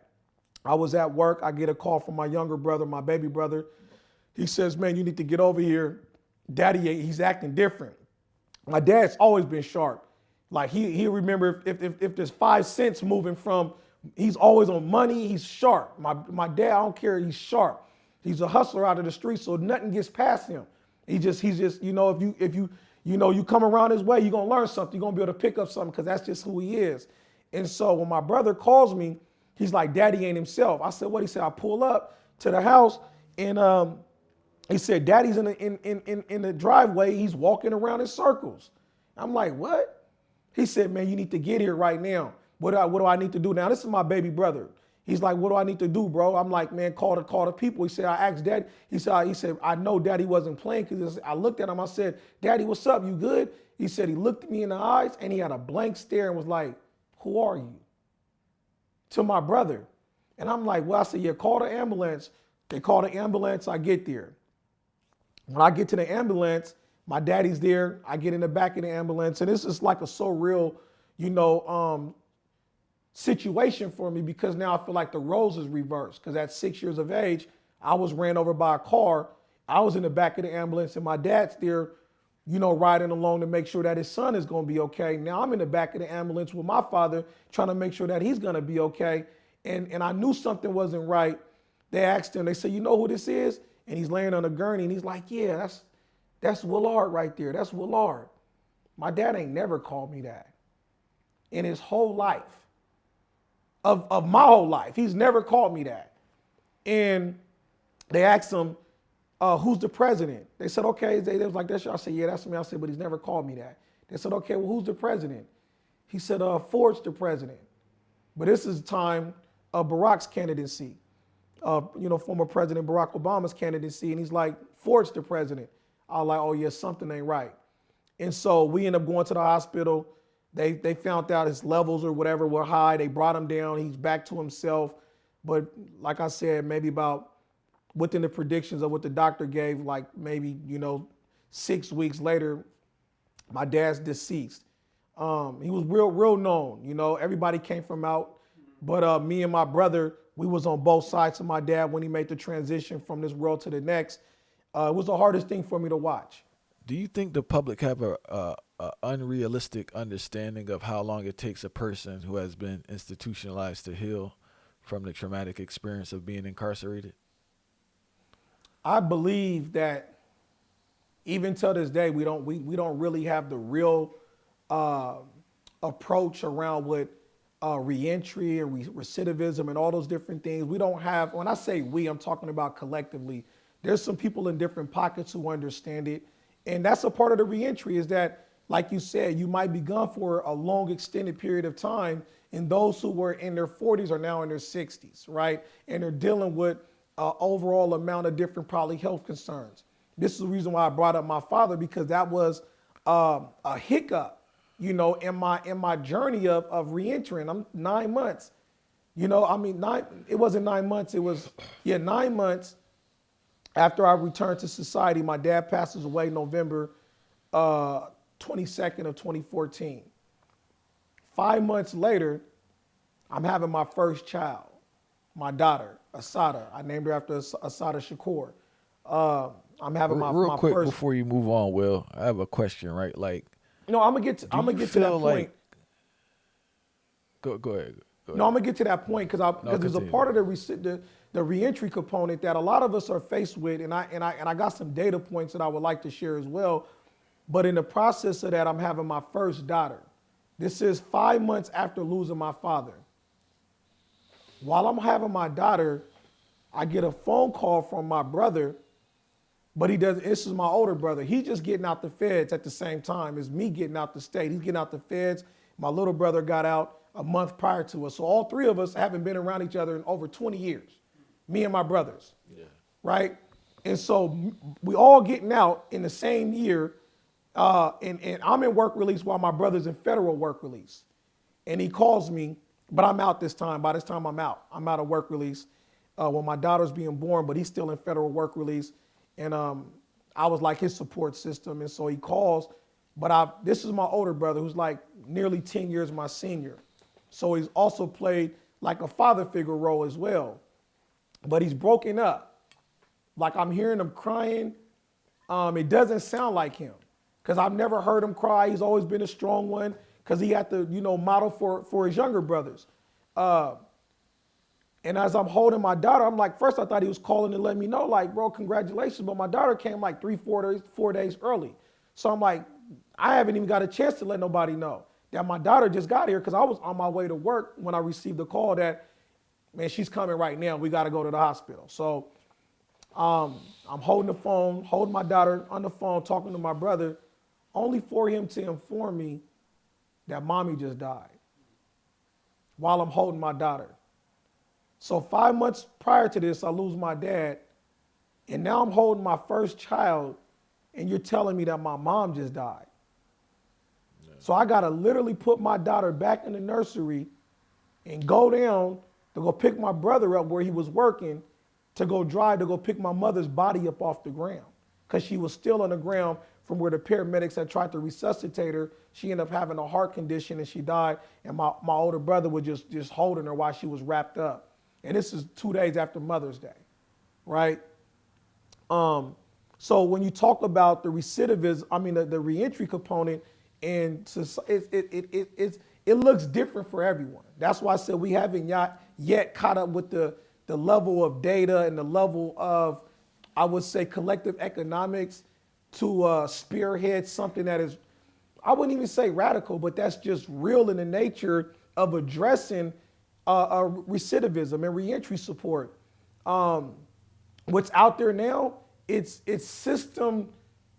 I was at work, I get a call from my younger brother, my baby brother. He says, man, you need to get over here. Daddy, he's acting different. My dad's always been sharp. Like he remember if there's 5 cents moving from, he's always on money, he's sharp. My dad, I don't care, he's sharp. He's a hustler out of the street, so nothing gets past him. He's just, if you come around his way, you're gonna learn something, you're gonna be able to pick up something, because that's just who he is. And so when my brother calls me, he's like, Daddy ain't himself. I said, what? He said, I pull up to the house, and he said, Daddy's in the driveway, he's walking around in circles. I'm like, what? He said, man, you need to get here right now. What do I need to do now? This is my baby brother. He's like, what do I need to do, bro? I'm like, man, call the people. He said, I asked Daddy. He said, I know Daddy wasn't playing, because I looked at him. I said, Daddy, what's up? You good? He said, he looked at me in the eyes and he had a blank stare and was like, who are you? To my brother. And I'm like, well, I said, yeah, call the ambulance. They call the ambulance. I get there. When I get to the ambulance, my daddy's there. I get in the back of the ambulance, and this is like a surreal, situation for me, because now I feel like the roles is reversed. Because at 6 years of age, I was ran over by a car. I was in the back of the ambulance, and my dad's there, riding along to make sure that his son is going to be okay. Now I'm in the back of the ambulance with my father, trying to make sure that he's going to be okay. And I knew something wasn't right. They asked him, they said, you know who this is? And he's laying on a gurney, and he's like, yeah, that's Wlillard right there. That's Wlillard. My dad ain't never called me that in his whole life. Of my whole life. He's never called me that. And they asked him, who's the president? They said, okay. They was like, that's you. I said, yeah, that's me. I said, but he's never called me that. They said, okay, well, who's the president? He said, Ford's the president. But this is the time of Barack's candidacy, former President Barack Obama's candidacy. And he's like, Ford's the president. I was like, oh yeah, something ain't right. And so we ended up going to the hospital. They found out his levels or whatever were high. They brought him down. He's back to himself. But like I said, maybe about within the predictions of what the doctor gave, like maybe, 6 weeks later, my dad's deceased. He was real known. Everybody came from out. But me and my brother, we was on both sides of my dad when he made the transition from this world to the next. It was the hardest thing for me to watch. Do you think the public have a unrealistic understanding of how long it takes a person who has been institutionalized to heal from the traumatic experience of being incarcerated? I believe that even till this day, we don't really have the real approach around what reentry and recidivism and all those different things. We don't have, when I say we, I'm talking about collectively. There's some people in different pockets who understand it. And that's a part of the reentry is that, like you said, you might be gone for a long extended period of time. And those who were in their 40s are now in their 60s, right? And they're dealing with overall amount of different probably health concerns. This is the reason why I brought up my father, because that was a hiccup, in my journey of reentering. I'm 9 months, it wasn't 9 months. It was, 9 months after I returned to society. My dad passes away November 22nd of 2014. 5 months later, I'm having my first child, my daughter, Asada. I named her after Asada Shakur. I'm having my real quick first. Before you move on, Will, I have a question, right? Like, no, I'm gonna get to that point. Go ahead. No, I'm gonna get to that point because there's a part of the reentry component that a lot of us are faced with, and I got some data points that I would like to share as well. But in the process of that, I'm having my first daughter. This is 5 months after losing my father. While I'm having my daughter, I get a phone call from my brother, but this is my older brother. He's just getting out the feds at the same time as me getting out the state. He's getting out the feds. My little brother got out a month prior to us. So all three of us haven't been around each other in over 20 years, me and my brothers, right? And so we all getting out in the same year, and I'm in work release while my brother's in federal work release. And he calls me, but I'm out this time. By this time, I'm out. I'm out of work release when my daughter's being born, but he's still in federal work release. And I was like his support system. And so he calls, but this is my older brother who's like nearly 10 years my senior. So he's also played like a father figure role as well. But he's broken up. Like I'm hearing him crying. It doesn't sound like him because I've never heard him cry. He's always been a strong one because he had to, model for his younger brothers. And as I'm holding my daughter, I'm like, first I thought he was calling to let me know, like, bro, congratulations. But my daughter came like 4 days early. So I'm like, I haven't even got a chance to let nobody know that my daughter just got here because I was on my way to work when I received the call that, man, she's coming right now. We got to go to the hospital. So I'm holding the phone, holding my daughter on the phone, talking to my brother, only for him to inform me that mommy just died while I'm holding my daughter. So 5 months prior to this, I lose my dad, and now I'm holding my first child, and you're telling me that my mom just died. Yeah. So I gotta literally put my daughter back in the nursery and go down to go pick my brother up where he was working, to go drive to go pick my mother's body up off the ground, because she was still on the ground from where the paramedics had tried to resuscitate her. She ended up having a heart condition and she died, and my older brother was just holding her while she was wrapped up. And this is 2 days after Mother's Day, right? So when you talk about the recidivism, the reentry component, and it looks different for everyone. That's why I said we haven't yet caught up with the level of data and the level of, I would say, collective economics to spearhead something that is, I wouldn't even say radical, but that's just real in the nature of addressing recidivism and reentry support. What's out there now it's system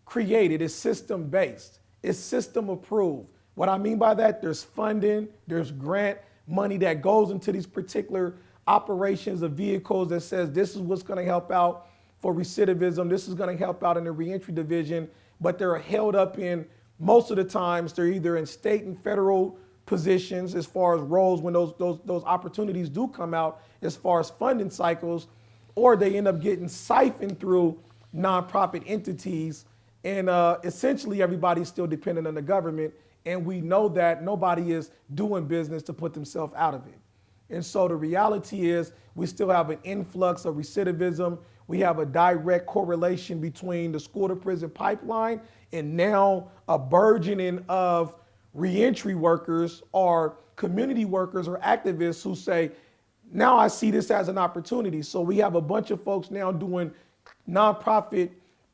created, it's system based, it's system approved. What I mean by that, there's funding, there's grant money that goes into these particular operations of vehicles that says this is what's going to help out for recidivism, this is going to help out in the reentry division, but they're held up in, most of the times, they're either in state and federal positions as far as roles when those opportunities do come out as far as funding cycles, or they end up getting siphoned through nonprofit entities, and essentially everybody's still dependent on the government, and we know that nobody is doing business to put themselves out of it. And so the reality is we still have an influx of recidivism. We have a direct correlation between the school to prison pipeline and now a burgeoning of reentry workers or community workers or activists who say, now I see this as an opportunity. So we have a bunch of folks now doing nonprofit,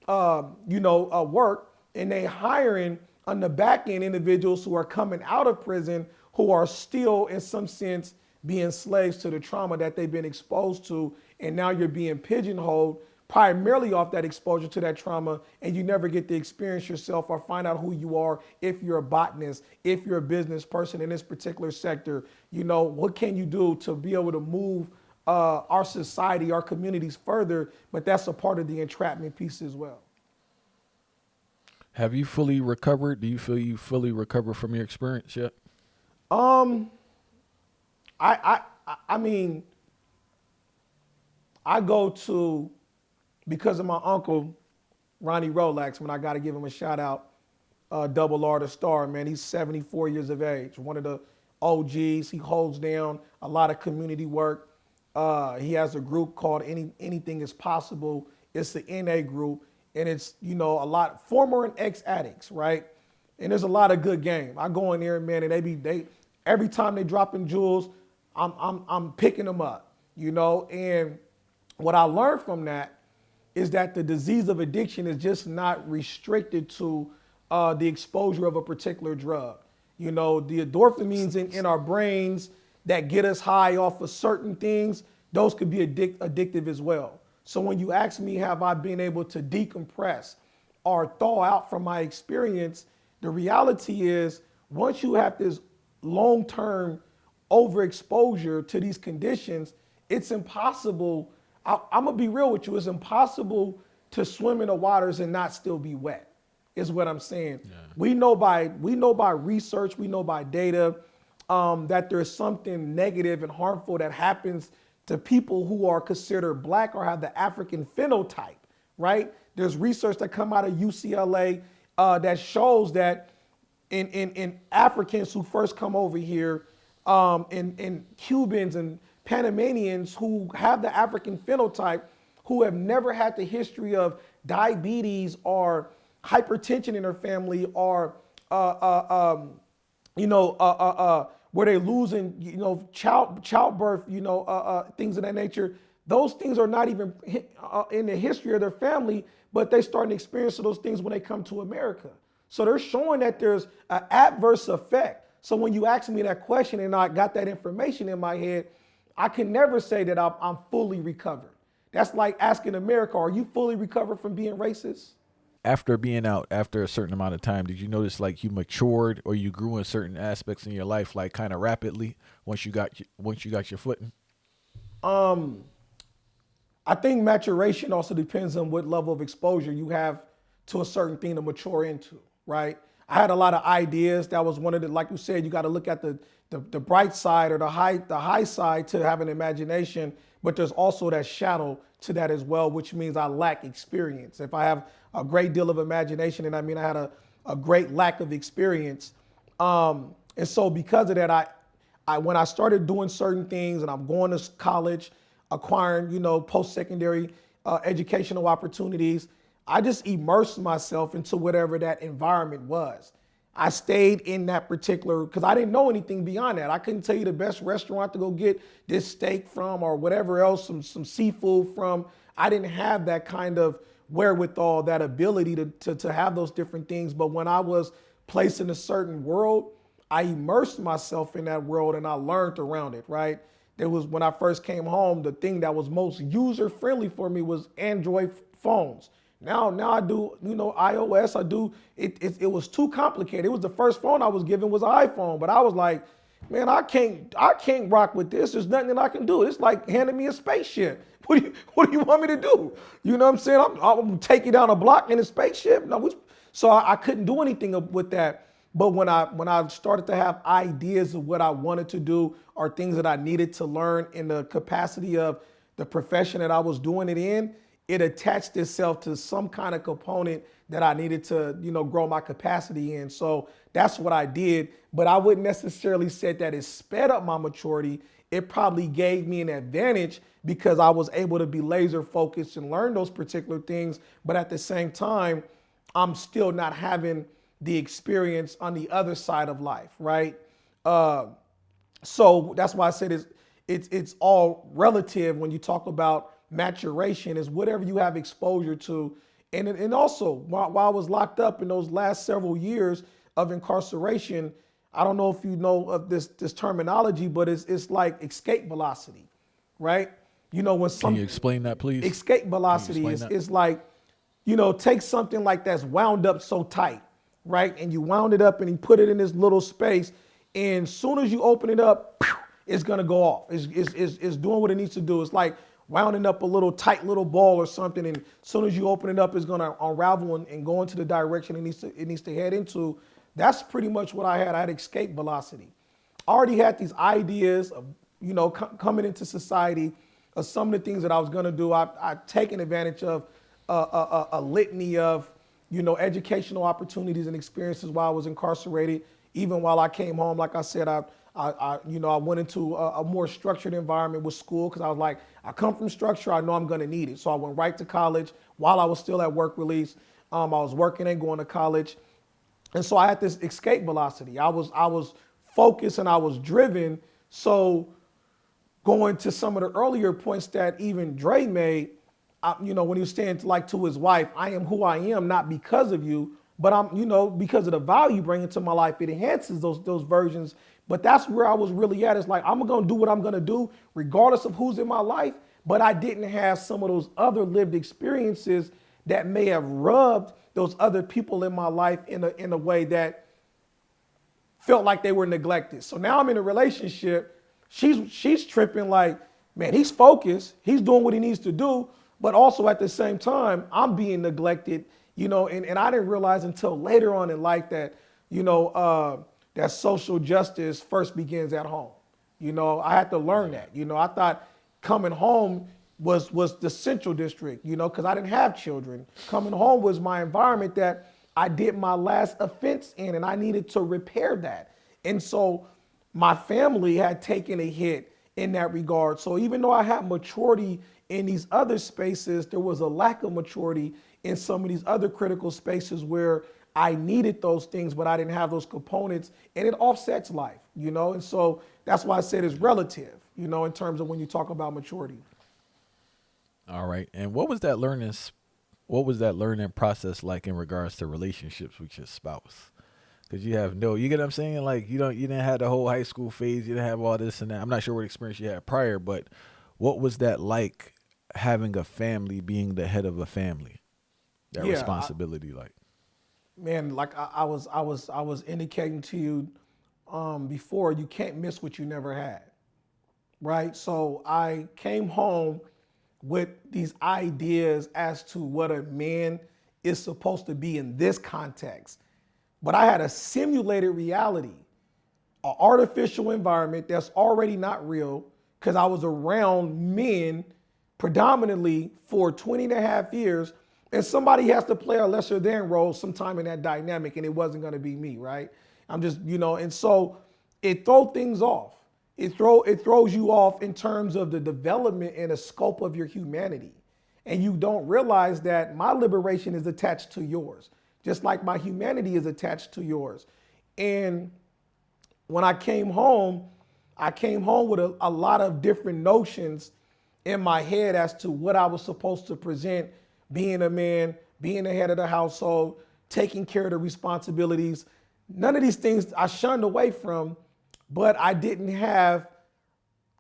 work, and they hiring on the back end individuals who are coming out of prison who are still, in some sense, being slaves to the trauma that they've been exposed to. And now you're being pigeonholed primarily off that exposure to that trauma, and you never get to experience yourself or find out who you are if you're a botanist, if you're a business person in this particular sector. What can you do to be able to move our society, our communities further? But that's a part of the entrapment piece as well. Have you fully recovered? Do you feel you fully recovered from your experience yet? I mean, I go to, because of my uncle, Ronnie Rolex, when I got to give him a shout out, Double R the Star, man, he's 74 years of age, one of the OGs. He holds down a lot of community work. He has a group called Anything Is Possible. It's the NA group, and it's, a lot former and ex-addicts, right? And there's a lot of good game. I go in there, man, and they every time they dropping jewels, I'm picking them up, and what I learned from that is that the disease of addiction is just not restricted to the exposure of a particular drug. The endorphins in our brains that get us high off of certain things, those could be addictive as well. So when you ask me, have I been able to decompress or thaw out from my experience, the reality is once you have this long-term overexposure to these conditions, it's impossible. I'm gonna be real with you. It's impossible to swim in the waters and not still be wet, is what I'm saying. Yeah. We know by research, we know by data that there's something negative and harmful that happens to people who are considered black or have the African phenotype, right? There's research that come out of UCLA that shows that in Africans who first come over here, in Cubans and Panamanians who have the African phenotype, who have never had the history of diabetes or hypertension in their family, or where they losing, childbirth, things of that nature. Those things are not even in the history of their family, but they start to experience those things when they come to America. So they're showing that there's an adverse effect. So when you ask me that question and I got that information in my head, I can never say that I'm fully recovered. That's like asking America, are you fully recovered from being racist? After being out, after a certain amount of time, did you notice like you matured or you grew in certain aspects in your life, like kind of rapidly once you got your footing? I think maturation also depends on what level of exposure you have to a certain thing to mature into, right? I had a lot of ideas. That was one of the, like you said, you got to look at the bright side or the high side to have an imagination, but there's also that shadow to that as well, which means I lack experience. If I have a great deal of imagination, and I mean I had a great lack of experience. And so because of that, I when I started doing certain things and I'm going to college, acquiring, post-secondary educational opportunities, I just immersed myself into whatever that environment was. I stayed in that particular, because I didn't know anything beyond that. I couldn't tell you the best restaurant to go get this steak from or whatever else, some seafood from. I didn't have that kind of wherewithal, that ability to have those different things. But when I was placed in a certain world, I immersed myself in that world and I learned around it, right? There was, when I first came home, the thing that was most user-friendly for me was Android phones. Now I do, iOS. I do it. It was too complicated. It was the first phone I was given was an iPhone, but I was like, man, I can't rock with this. There's nothing that I can do. It's like handing me a spaceship. What do you want me to do? You know what I'm saying? I'm gonna take you down a block in a spaceship. No, so I couldn't do anything with that. But when I started to have ideas of what I wanted to do or things that I needed to learn in the capacity of the profession that I was doing it in, it attached itself to some kind of component that I needed to, grow my capacity in. So that's what I did. But I wouldn't necessarily say that it sped up my maturity. It probably gave me an advantage because I was able to be laser focused and learn those particular things. But at the same time, I'm still not having the experience on the other side of life, right? So that's why I said it's all relative when you talk about maturation, is whatever you have exposure to. And also, while I was locked up in those last several years of incarceration, I don't know if you know of this terminology, but it's like escape velocity, right? Can you explain that, please? Escape velocity is like, take something like that's wound up so tight, right? And you wound it up and you put it in this little space, and as soon as you open it up, it's gonna go off. It's doing what it needs to do. It's like wounding up a little tight little ball or something, and as soon as you open it up, it's gonna unravel and go into the direction it needs to head into. That's pretty much what I had. I had escape velocity. I already had these ideas of, coming into society, of some of the things that I was gonna do. I've taken advantage of a litany of, educational opportunities and experiences while I was incarcerated. Even while I came home, like I said, I went into a more structured environment with school because I was like, I come from structure, I know I'm gonna need it. So I went right to college while I was still at work release. I was working and going to college. And so I had this escape velocity. I was focused and I was driven. So going to some of the earlier points that even Dre made, when he was saying to his wife, I am who I am, not because of you, but I'm, because of the value you bring into my life, it enhances those versions. But that's where I was really at. It's like, I'm going to do what I'm going to do regardless of who's in my life. But I didn't have some of those other lived experiences that may have rubbed those other people in my life in a way that felt like they were neglected. So now I'm in a relationship. She's tripping like, man, he's focused. He's doing what he needs to do. But also at the same time, I'm being neglected, and I didn't realize until later on in life that, that social justice first begins at home. I had to learn that. I thought coming home was the central district, because I didn't have children. Coming home was my environment that I did my last offense in, and I needed to repair that. And so my family had taken a hit in that regard. So even though I had maturity in these other spaces, there was a lack of maturity in some of these other critical spaces where I needed those things, but I didn't have those components, and it offsets life, And so that's why I said it's relative, in terms of when you talk about maturity. All right. And what was that learning process like in regards to relationships with your spouse? Because you get what I'm saying? Like, you didn't have the whole high school phase. You didn't have all this and that. I'm not sure what experience you had prior, but what was that like, having a family, being the head of a family? That responsibility, Man, like I was indicating to you before, you can't miss what you never had, right? So I came home with these ideas as to what a man is supposed to be in this context. But I had a simulated reality, an artificial environment that's already not real, because I was around men predominantly for 20 and a half years, and somebody has to play a lesser than role sometime in that dynamic, and it wasn't going to be me, right? I'm just, and so it throws things off. It throws you off in terms of the development and the scope of your humanity. And you don't realize that my liberation is attached to yours, just like my humanity is attached to yours. And when I came home with a lot of different notions in my head as to what I was supposed to present, being a man, being the head of the household, taking care of the responsibilities. None of these things I shunned away from, but I didn't have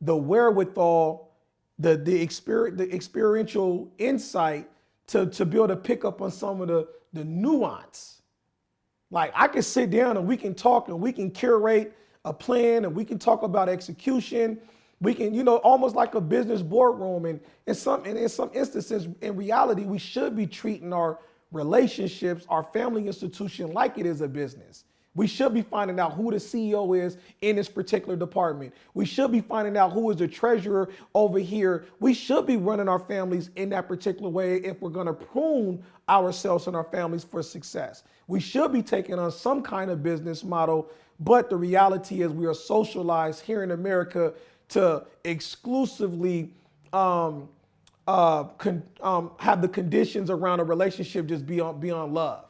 the wherewithal, the experiential insight to be able to pick up on some of the nuance. Like I can sit down and we can talk and we can curate a plan and we can talk about execution. We can, almost like a business boardroom. And in some instances, in reality, we should be treating our relationships, our family institution like it is a business. We should be finding out who the CEO is in this particular department. We should be finding out who is the treasurer over here. We should be running our families in that particular way if we're going to prune ourselves and our families for success. We should be taking on some kind of business model, but the reality is we are socialized here in America to exclusively have the conditions around a relationship just beyond love.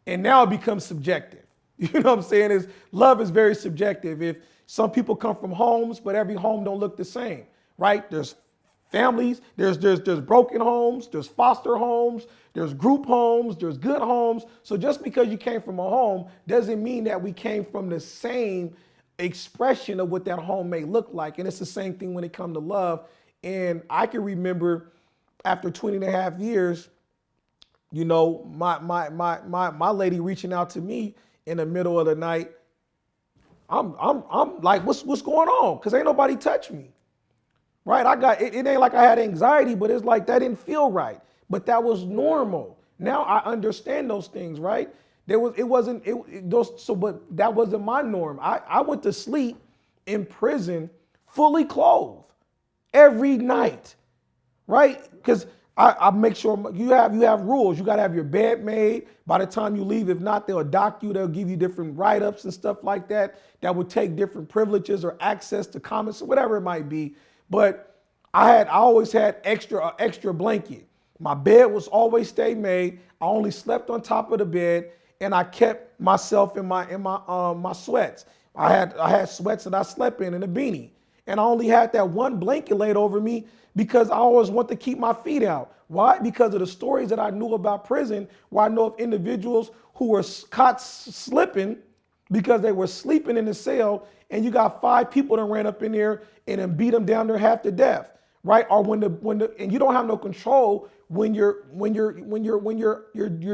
And now it becomes subjective. You know what I'm saying? Love is very subjective. If some people come from homes, but every home don't look the same, right? There's families, there's broken homes, there's foster homes, there's group homes, there's good homes. So just because you came from a home doesn't mean that we came from the same expression of what that home may look like. And it's the same thing when it comes to love. And I can remember after 20 and a half years, my lady reaching out to me in the middle of the night. I'm like, what's going on? Because ain't nobody touched me. Right? It ain't like I had anxiety, but it's like that didn't feel right. But that was normal. Now I understand those things, right? But that wasn't my norm. I went to sleep in prison fully clothed every night, right? Because I make sure you have rules. You got to have your bed made by the time you leave. If not, they'll dock you. They'll give you different write-ups and stuff like that would take different privileges or access to comments or whatever it might be. But I always had extra blanket. My bed was always stay made. I only slept on top of the bed, and I kept myself in my sweats. I had sweats that I slept in and a beanie, and I only had that one blanket laid over me because I always want to keep my feet out. Why? Because of the stories that I knew about prison, where I know of individuals who were caught slipping because they were sleeping in the cell, and you got 5 people that ran up in there and then beat them down there half to death, right? Or and you don't have no control when your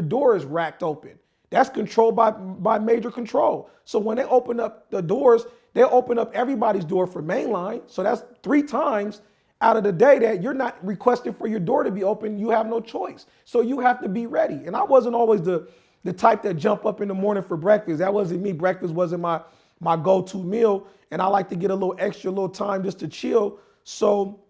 door is racked open. That's controlled by major control. So when they open up the doors, they open up everybody's door for mainline. So that's 3 times out of the day that you're not requesting for your door to be open. You have no choice. So you have to be ready. And I wasn't always the type that jump up in the morning for breakfast. That wasn't me. Breakfast wasn't my go-to meal. And I like to get a little time just to chill. So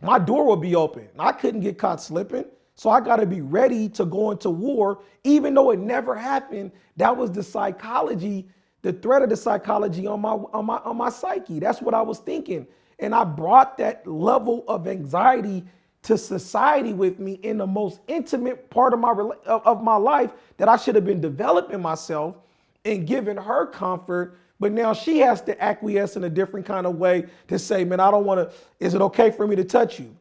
my door will be open. I couldn't get caught slipping. So I got to be ready to go into war, even though it never happened. That was the psychology, the threat of the psychology on my psyche. That's what I was thinking. And I brought that level of anxiety to society with me in the most intimate part of my life that I should have been developing myself and giving her comfort. But now she has to acquiesce in a different kind of way to say, man, I don't want to, is it okay for me to touch you?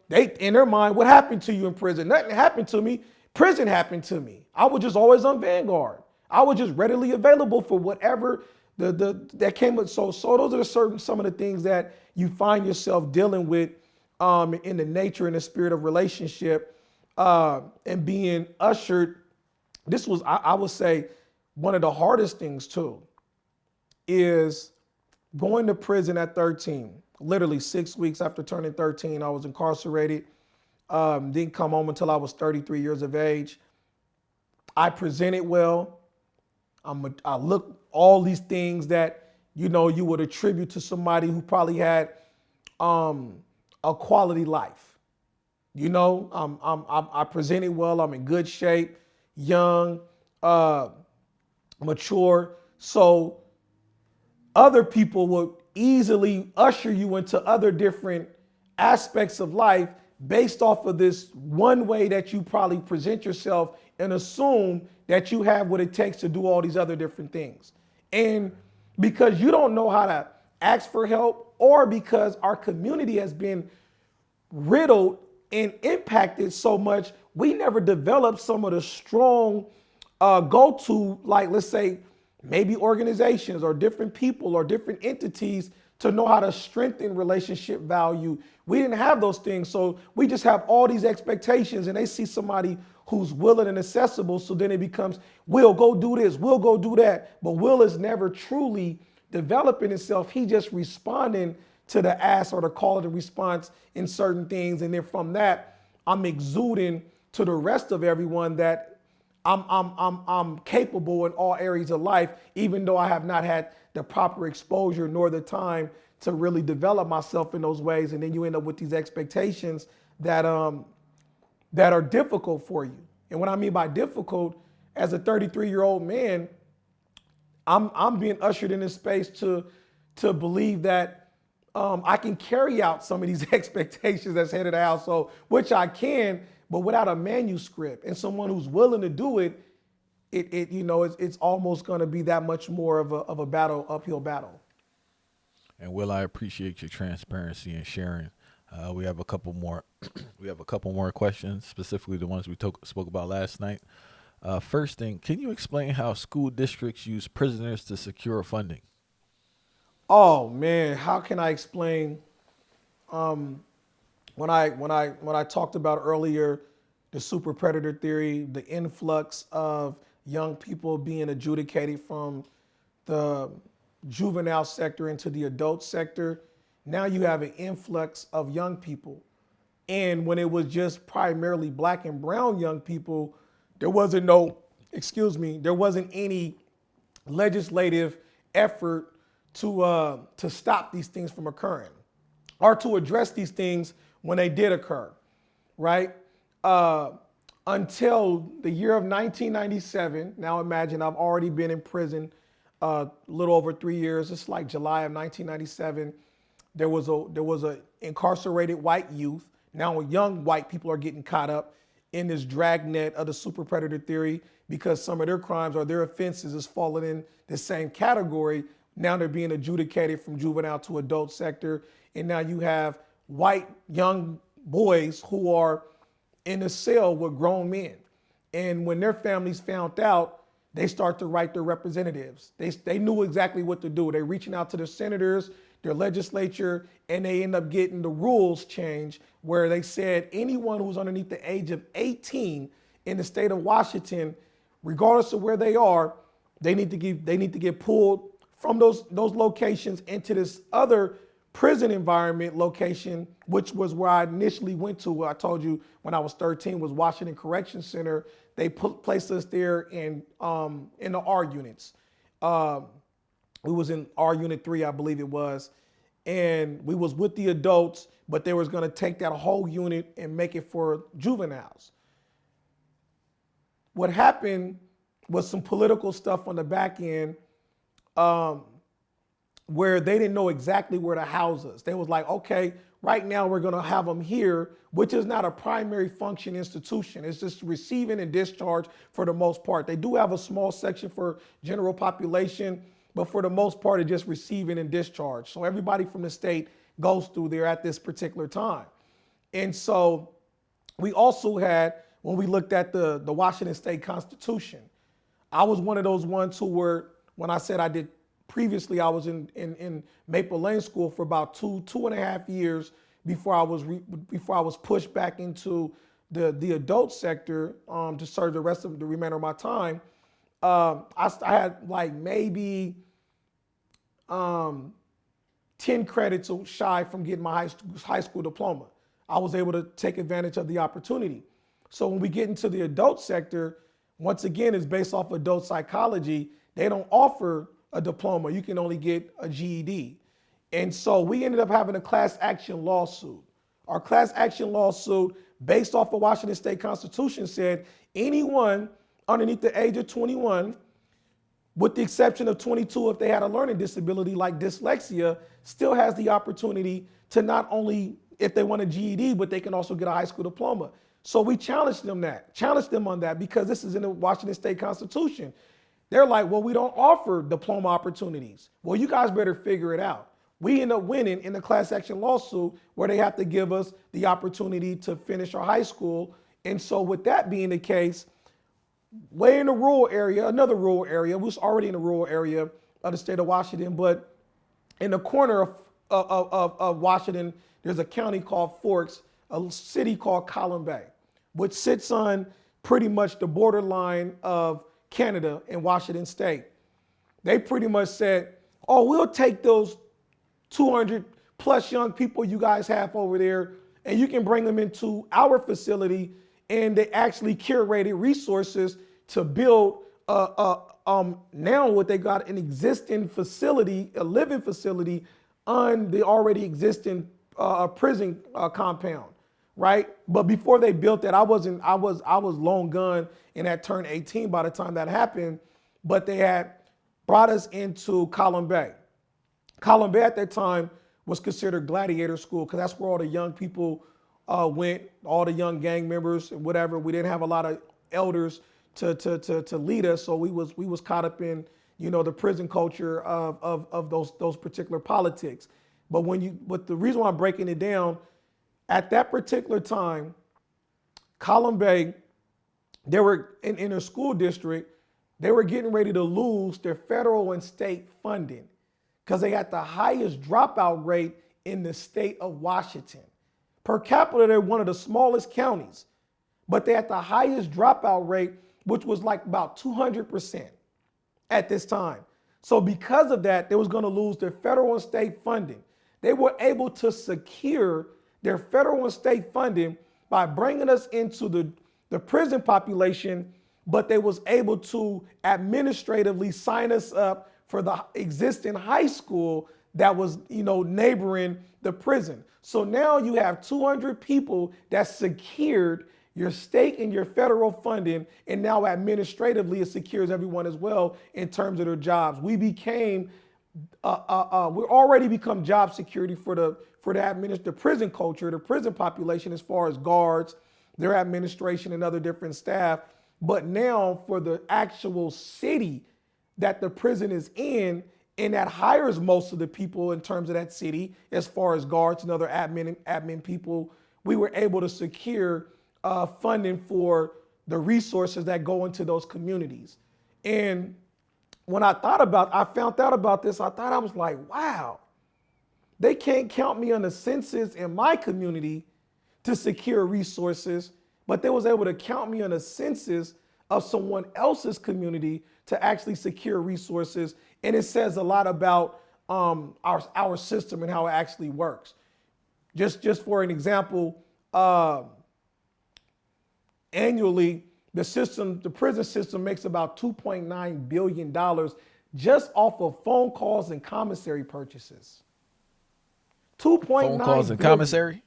They, in their mind, what happened to you in prison? Nothing happened to me. Prison happened to me. I was just always on vanguard. I was just readily available for whatever that came with. So those are some of the things that you find yourself dealing with in the nature and the spirit of relationship and being ushered. This was, I would say, one of the hardest things too, is going to prison at 13. Literally 6 weeks after turning 13, I was incarcerated. Didn't come home until I was 33 years of age. I presented well. I look all these things that, you would attribute to somebody who probably had a quality life. I presented well. I'm in good shape, young, mature. So other people would easily usher you into other different aspects of life based off of this one way that you probably present yourself and assume that you have what it takes to do all these other different things. And because you don't know how to ask for help, or because our community has been riddled and impacted so much, we never developed some of the strong go-to, like, let's say, maybe organizations or different people or different entities to know how to strengthen relationship value. We didn't have those things. So we just have all these expectations, and they see somebody who's willing and accessible. So then it becomes, Will, go do this, Will, go do that. But Will is never truly developing itself. He just responding to the ask or the call and response in certain things. And then from that, I'm exuding to the rest of everyone that I'm capable in all areas of life, even though I have not had the proper exposure nor the time to really develop myself in those ways. And then you end up with these expectations that are difficult for you. And what I mean by difficult, as a 33-year-old man, I'm being ushered in this space to believe that I can carry out some of these expectations that's head of the household, which I can, but without a manuscript and someone who's willing to do it, it's almost going to be that much more of a battle, uphill battle. And Will, I appreciate your transparency and sharing. We have a couple more. We have a couple more questions, specifically the ones we spoke about last night. First thing, can you explain how school districts use prisoners to secure funding? Oh man, how can I explain? When I talked about earlier the super predator theory, the influx of young people being adjudicated from the juvenile sector into the adult sector, now you have an influx of young people. And when it was just primarily black and brown young people, there wasn't any legislative effort to stop these things from occurring or to address these things when they did occur, right? Until the year of 1997. Now imagine I've already been in prison a little over 3 years. It's like July of 1997. There was a incarcerated white youth. Now young white people are getting caught up in this dragnet of the super predator theory because some of their crimes or their offenses is falling in the same category. Now they're being adjudicated from juvenile to adult sector. And now you have white young boys who are in a cell with grown men. And when their families found out, they start to write their representatives. They knew exactly what to do. They're reaching out to their senators, their legislature, and they end up getting the rules changed where they said anyone who's underneath the age of 18 in the state of Washington, regardless of where they are, they need to get pulled from those locations into this other prison environment location, which was where I initially went to. I told you when I was 13 was Washington Correction Center. They placed us there in the R units. We was in R unit 3, I believe it was. And we was with the adults, but they was gonna take that whole unit and make it for juveniles. What happened was some political stuff on the back end where they didn't know exactly where to house us. They was like, okay, right now we're gonna have them here, which is not a primary function institution. It's just receiving and discharge for the most part. They do have a small section for general population, but for the most part, it's just receiving and discharge. So everybody from the state goes through there at this particular time. And so we also had, when we looked at the Washington State Constitution, I was one of those ones who were, when I said I did previously, I was in Maple Lane School for about two and a half years before I was pushed back into the adult sector to serve the remainder of my time. I had like maybe 10 credits shy from getting my high school diploma. I was able to take advantage of the opportunity. So when we get into the adult sector, once again, it's based off adult psychology. They don't offer a diploma. You can only get a GED. And so we ended up having a class action lawsuit. Our class action lawsuit, based off the Washington State Constitution, said anyone underneath the age of 21, with the exception of 22 if they had a learning disability like dyslexia, still has the opportunity to not only, if they want a GED, but they can also get a high school diploma. So we challenged them on that because this is in the Washington State Constitution. They're like, well, we don't offer diploma opportunities. Well, you guys better figure it out. We end up winning in the class action lawsuit where they have to give us the opportunity to finish our high school. And so with that being the case, way in the rural area, another rural area. We was already in the rural area of the state of Washington, but in the corner of Washington, there's a county called Forks, a city called Bay, which sits on pretty much the borderline of Canada and Washington state. They pretty much said, oh, we'll take those 200 plus young people you guys have over there, and you can bring them into our facility. And they actually curated resources to build now what they got an existing facility, a living facility on the already existing prison compound, right? But before they built that, I was long gone and had turned 18 by the time that happened. But they had brought us into Bay. Bay at that time was considered gladiator school because that's where all the young people went, all the young gang members and whatever. We didn't have a lot of elders to lead us, so we was caught up in, you know, the prison culture of those particular politics. But the reason why I'm breaking it down, at that particular time, Bay, they were in their school district, they were getting ready to lose their federal and state funding because they had the highest dropout rate in the state of Washington. Per capita, they're one of the smallest counties, but they had the highest dropout rate, which was like about 200% at this time. So because of that, they was going to lose their federal and state funding. They were able to secure their federal and state funding by bringing us into the prison population, but they was able to administratively sign us up for the existing high school that was, you know, neighboring the prison. So now you have 200 people that secured your state and your federal funding, and now administratively it secures everyone as well in terms of their jobs. We became, we're already become job security for the prison culture, the prison population as far as guards, their administration and other different staff. But now for the actual city that the prison is in, and that hires most of the people in terms of that city, as far as guards and other admin people, we were able to secure funding for the resources that go into those communities. And when I found out about this, I thought, I was like, wow, they can't count me on the census in my community to secure resources, but they was able to count me on the census of someone else's community to actually secure resources. And it says a lot about our system and how it actually works. Just for an example, annually, the prison system makes about $2.9 billion just off of phone calls and commissary purchases. 2.9 phone calls and billion. commissary?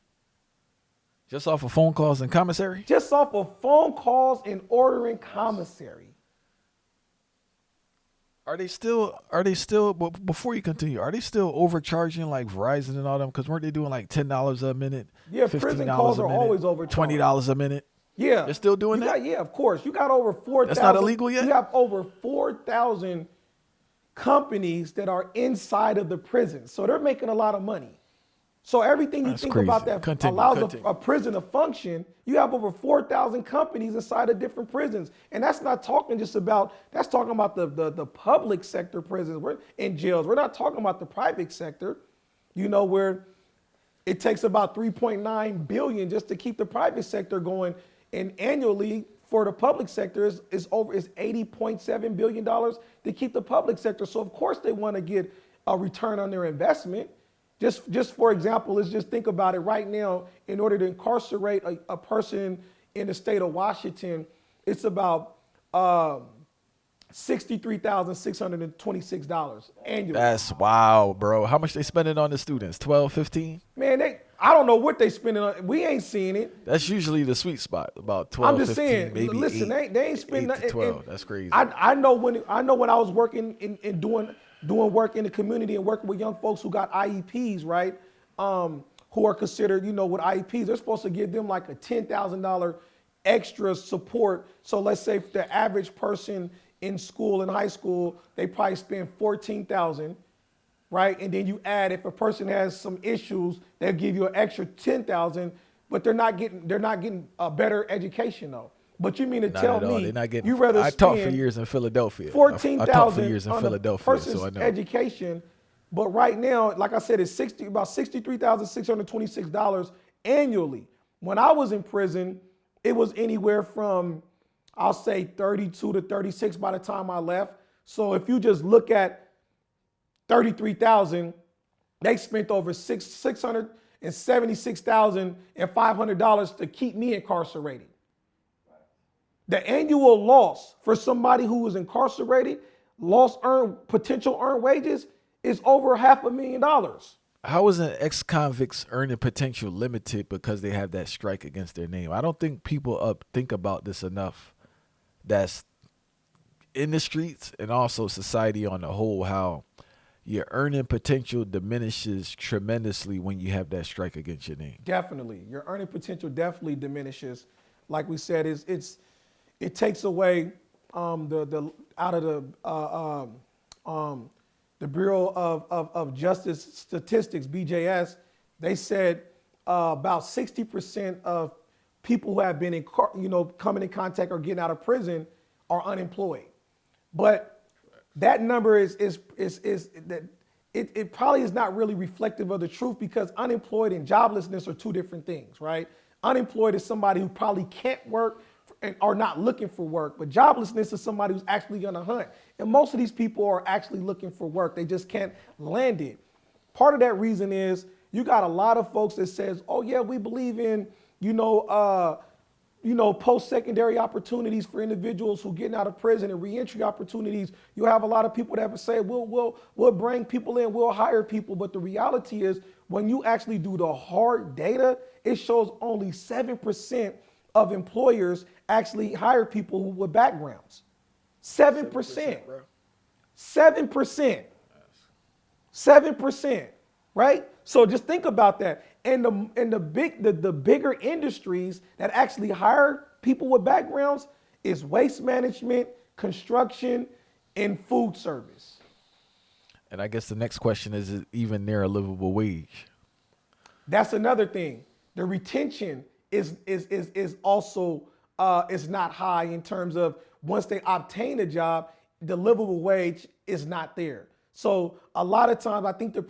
Just off of phone calls and commissary? Just off of phone calls and ordering commissary. Are they still, but before you continue, are they still overcharging like Verizon and all them? Because weren't they doing like $10 a minute? Yeah, prison calls are always overcharged. $20 a minute? Yeah. They're still doing that? Yeah, of course. You got over 4,000. That's not illegal yet? You have over 4,000 companies that are inside of the prison. So they're making a lot of money. So everything you think about that allows a prison to function, you have over 4,000 companies inside of different prisons. And that's not talking just about, that's talking about the public sector prisons. We're in jails. We're not talking about the private sector, you know, where it takes about 3.9 billion just to keep the private sector going. And annually for the public sector is $80.7 billion to keep the public sector. So of course they want to get a return on their investment. Just for example, let's just think about it right now. In order to incarcerate a person in the state of Washington, it's about $63,626 annually. That's wow, bro. How much they spending on the students? 12, 15? Man, I don't know what they spending on. We ain't seeing it. That's usually the sweet spot, about 12, I'm just 15, saying, maybe listen, 8, they ain't spending 8 to 12. That's crazy. I know when I was working in doing work in the community and working with young folks who got IEPs, right? Who are considered, you know, with IEPs, they're supposed to give them like a $10,000 extra support. So let's say if the average person in school, in high school, they probably spend $14,000, right? And then you add, if a person has some issues, they'll give you an extra $10,000, but they're not getting a better education though. But you mean to Not tell at all. me They're not getting. you rather I taught for spend years in Philadelphia. I taught for 14,000 years in on a Philadelphia, person's so I know. education, but right now, like I said, it's about $63,626 annually. When I was in prison, it was anywhere from, I'll say 32 to 36 by the time I left. So if you just look at 33,000, they spent over $676,500 to keep me incarcerated. The annual loss for somebody who was incarcerated, potential earned wages, is over $500,000. How is an ex-convict's earning potential limited because they have that strike against their name? I don't think people think about this enough. That's in the streets and also society on the whole, how your earning potential diminishes tremendously when you have that strike against your name. Definitely. Your earning potential definitely diminishes. Like we said, it takes away the Bureau of Justice Statistics, BJS. They said about 60% of people who have been coming in contact or getting out of prison are unemployed. But that number is that it probably is not really reflective of the truth, because unemployed and joblessness are two different things, right? Unemployed is somebody who probably can't work and are not looking for work, but joblessness is somebody who's actually on a hunt. And most of these people are actually looking for work. They just can't land it. Part of that reason is you got a lot of folks that says, oh yeah, we believe in, post-secondary opportunities for individuals who getting out of prison and reentry opportunities. You have a lot of people that would say, we'll bring people in, we'll hire people. But the reality is, when you actually do the hard data, it shows only 7% of employers actually hire people with backgrounds. 7%. 7%. 7%. Right? So just think about that. And the bigger industries that actually hire people with backgrounds is waste management, construction, and food service. And I guess the next question is even near a livable wage? That's another thing. The retention is also is not high in terms of once they obtain a job, the livable wage is not there. So a lot of times, I think the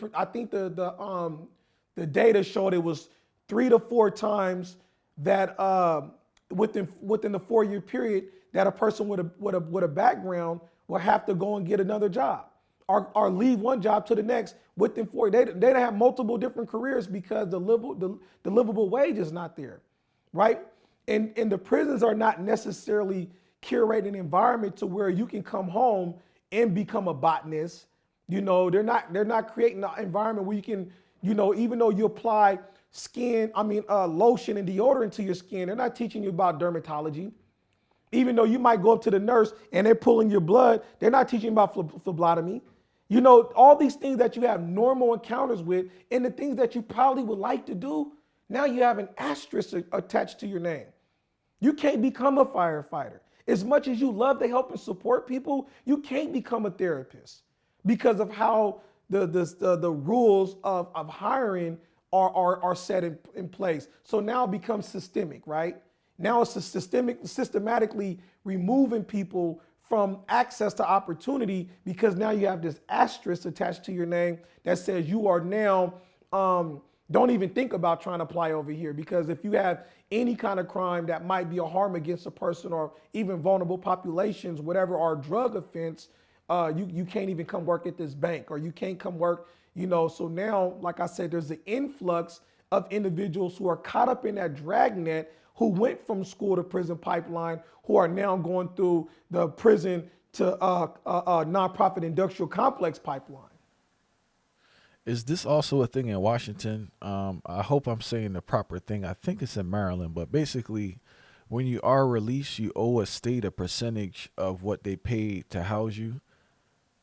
data showed it was 3 to 4 times that within the 4-year period that a person with a background will have to go and get another job or leave one job to the next within 4. They don't have multiple different careers because the livable wage is not there, right? And the prisons are not necessarily curating an environment to where you can come home and become a botanist. They're not creating an environment where you can, even though you apply lotion and deodorant to your skin, they're not teaching you about dermatology. Even though you might go up to the nurse and they're pulling your blood, they're not teaching about phlebotomy. All these things that you have normal encounters with and the things that you probably would like to do, now you have an asterisk attached to your name. You can't become a firefighter. As much as you love to help and support people, you can't become a therapist because of how the rules of hiring are set in place. So now it becomes systemic, right? Now it's systematically removing people from access to opportunity because now you have this asterisk attached to your name that says you are now, don't even think about trying to apply over here, because if you have any kind of crime that might be a harm against a person or even vulnerable populations, whatever, or drug offense, you can't even come work at this bank, or you can't come work, So now, like I said, there's an influx of individuals who are caught up in that dragnet, who went from school to prison pipeline, who are now going through the prison to nonprofit industrial complex pipeline. Is this also a thing in Washington? I hope I'm saying the proper thing. I think it's in Maryland, but basically, when you are released, you owe a state a percentage of what they paid to house you,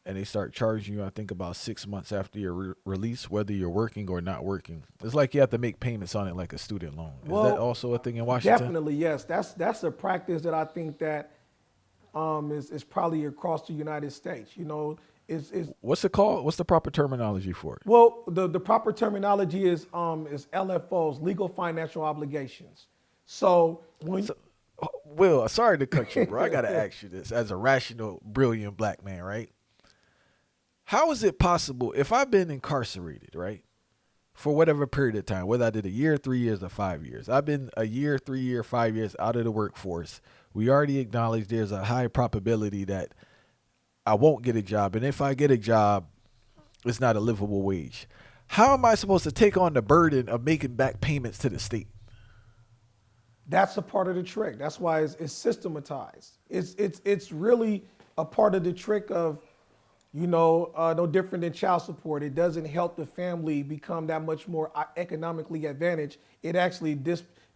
and they start charging you, I think, about 6 months after your release, whether you're working or not working. It's like you have to make payments on it like a student loan. Is that also a thing in Washington? Definitely, yes. That's a practice that I think that is probably across the United States. What's it called? What's the proper terminology for it? Well, the proper terminology is LFOs, legal financial obligations. So Will, sorry to cut you, bro. I gotta ask you this as a rational, brilliant black man, right? How is it possible if I've been incarcerated, right, for whatever period of time, whether I did a year, 3 years, or 5 years? I've been a year, 3 year, 5 years out of the workforce. We already acknowledge there's a high probability that I won't get a job, and if I get a job, it's not a livable wage. How am I supposed to take on the burden of making back payments to the state? That's a part of the trick. That's why it's systematized. It's really a part of the trick of, no different than child support. It doesn't help the family become that much more economically advantaged. It actually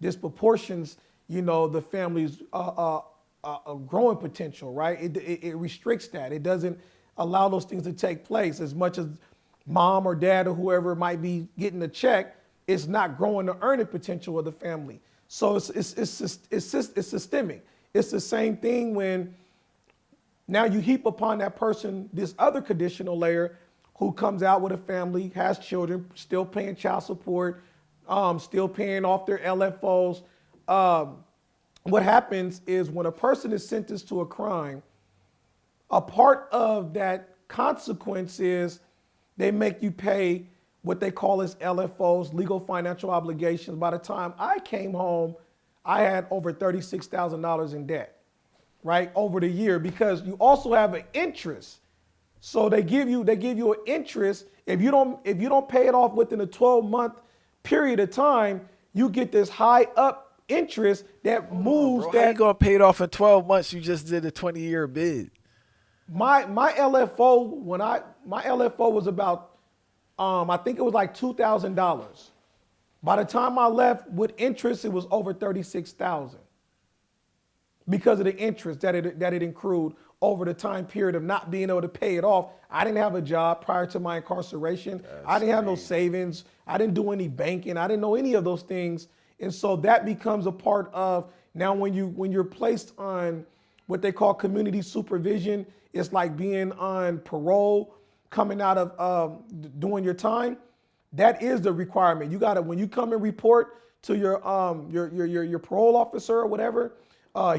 disproportions, the family's growing potential, right? It restricts that. It doesn't allow those things to take place. As much as mom or dad or whoever might be getting a check, it's not growing the earning potential of the family. So it's systemic. It's the same thing when now you heap upon that person this other conditional layer who comes out with a family, has children, still paying child support, still paying off their LFOs. What happens is when a person is sentenced to a crime, a part of that consequence is they make you pay what they call as LFOs, legal financial obligations. By the time I came home, I had over $36,000 in debt, right, over the year, because you also have an interest. So they give you an interest. If you don't pay it off within a 12-month period of time, you get this high up interest that moves. Bro, how you gonna pay it off in 12 months? You just did a 20-year bid. My LFO my LFO was about I think it was like $2,000. By the time I left with interest, it was over $36,000 because of the interest that it accrued over the time period of not being able to pay it off. I didn't have a job prior to my incarceration. I didn't have no savings. I didn't do any banking. I didn't know any of those things. And so that becomes a part of now when you're placed on what they call community supervision. It's like being on parole, coming out of doing your time. That is the requirement. You got to, when you come and report to your parole officer or whatever,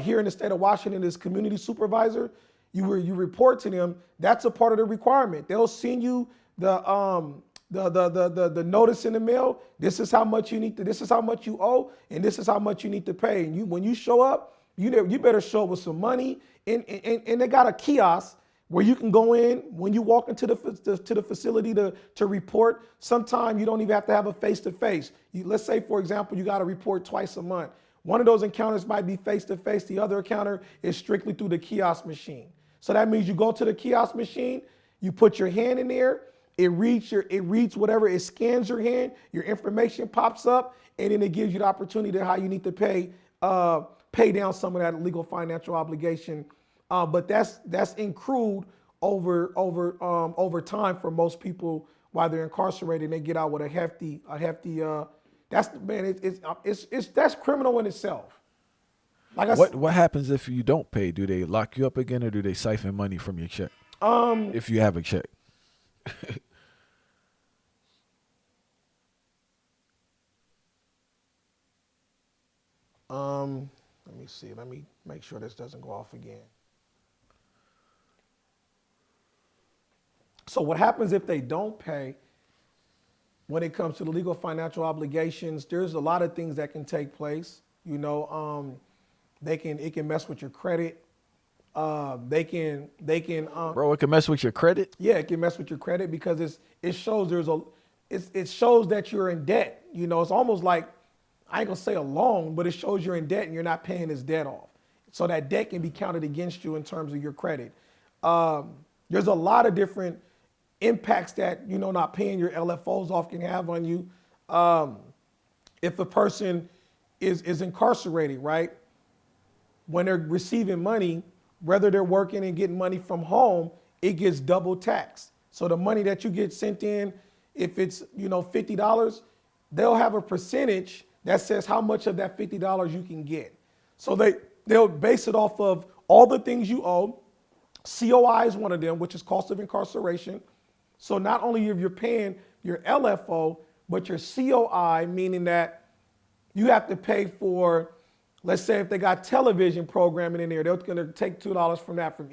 here in the state of Washington as community supervisor, you report to them. That's a part of the requirement. They'll send you the notice in the mail. This is how much you need to. This is how much you owe, and this is how much you need to pay. And when you show up, you better show up with some money. And they got a kiosk where you can go in when you walk into the facility to report. Sometimes you don't even have to have a face-to-face. Let's say, for example, you got to report twice a month. One of those encounters might be face-to-face. The other encounter is strictly through the kiosk machine. So that means you go to the kiosk machine, you put your hand in there, it reads whatever, it scans your hand, your information pops up, and then it gives you the opportunity to how you need to pay down some of that legal financial obligation. But that's accrued over time for most people while they're incarcerated, and they get out with a hefty. That's criminal in itself. Like what happens if you don't pay? Do they lock you up again, or do they siphon money from your check? If you have a check. Let me see. Let me make sure this doesn't go off again. So what happens if they don't pay? When it comes to the legal financial obligations, there's a lot of things that can take place. It can mess with your credit. Bro, it can mess with your credit? Yeah, it can mess with your credit because it shows that you're in debt. It's almost like, I ain't gonna say a loan, but it shows you're in debt and you're not paying this debt off. So that debt can be counted against you in terms of your credit. There's a lot of different impacts that, not paying your LFOs off can have on you. If a person is incarcerated, right? When they're receiving money, whether they're working and getting money from home, it gets double taxed. So the money that you get sent in, if it's, $50, they'll have a percentage that says how much of that $50 you can get. So they'll base it off of all the things you owe. COI is one of them, which is cost of incarceration. So not only if you're paying your LFO, but your COI, meaning that you have to pay for Let's say if they got television programming in there, they're going to take $2 from that from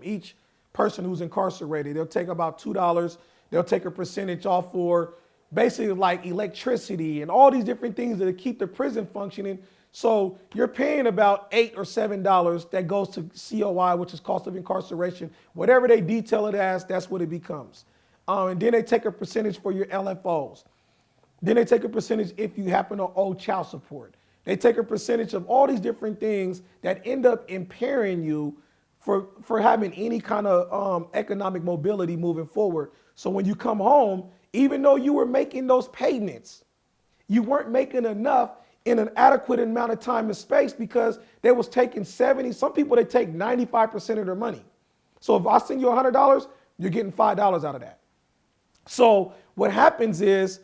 each person who's incarcerated. They'll take about $2. They'll take a percentage off for basically like electricity and all these different things that keep the prison functioning. So you're paying about $8 or $7 that goes to COI, which is cost of incarceration. Whatever they detail it as, that's what it becomes. And then they take a percentage for your LFOs. Then they take a percentage if you happen to owe child support. They take a percentage of all these different things that end up impairing you for having any kind of economic mobility moving forward. So when you come home, even though you were making those payments, you weren't making enough in an adequate amount of time and space because they was taking 70, some people they take 95% of their money. So if I send you $100, you're getting $5 out of that. So what happens is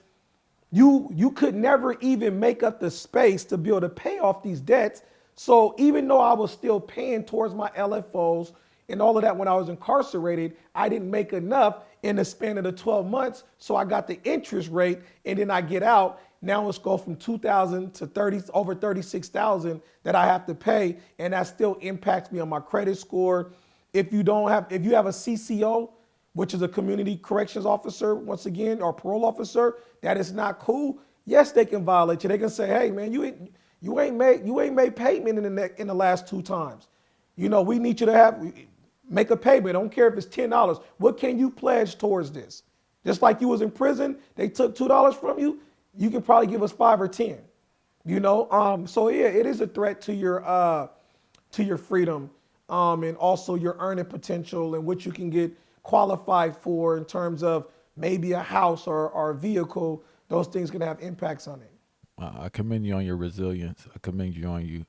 you could never even make up the space to be able to pay off these debts. So even though I was still paying towards my LFOs and all of that when I was incarcerated, I didn't make enough in the span of the 12 months. So I got the interest rate and then I get out. Now let's go from $2,000 to over $36,000 that I have to pay. And that still impacts me on my credit score. If you have a CCO, which is a community corrections officer, once again, or parole officer, that is not cool. Yes, they can violate you. They can say, hey man, you ain't made payment in the last 2 times. You know, we need you to make a payment. I don't care if it's $10. What can you pledge towards this? Just like you was in prison, they took $2 from you. You can probably give us 5 or 10. You know, so yeah, it is a threat to your freedom, and also your earning potential and what you can get qualified for in terms of maybe a house or a vehicle. Those things can have impacts on it. I commend you on your resilience. I commend you on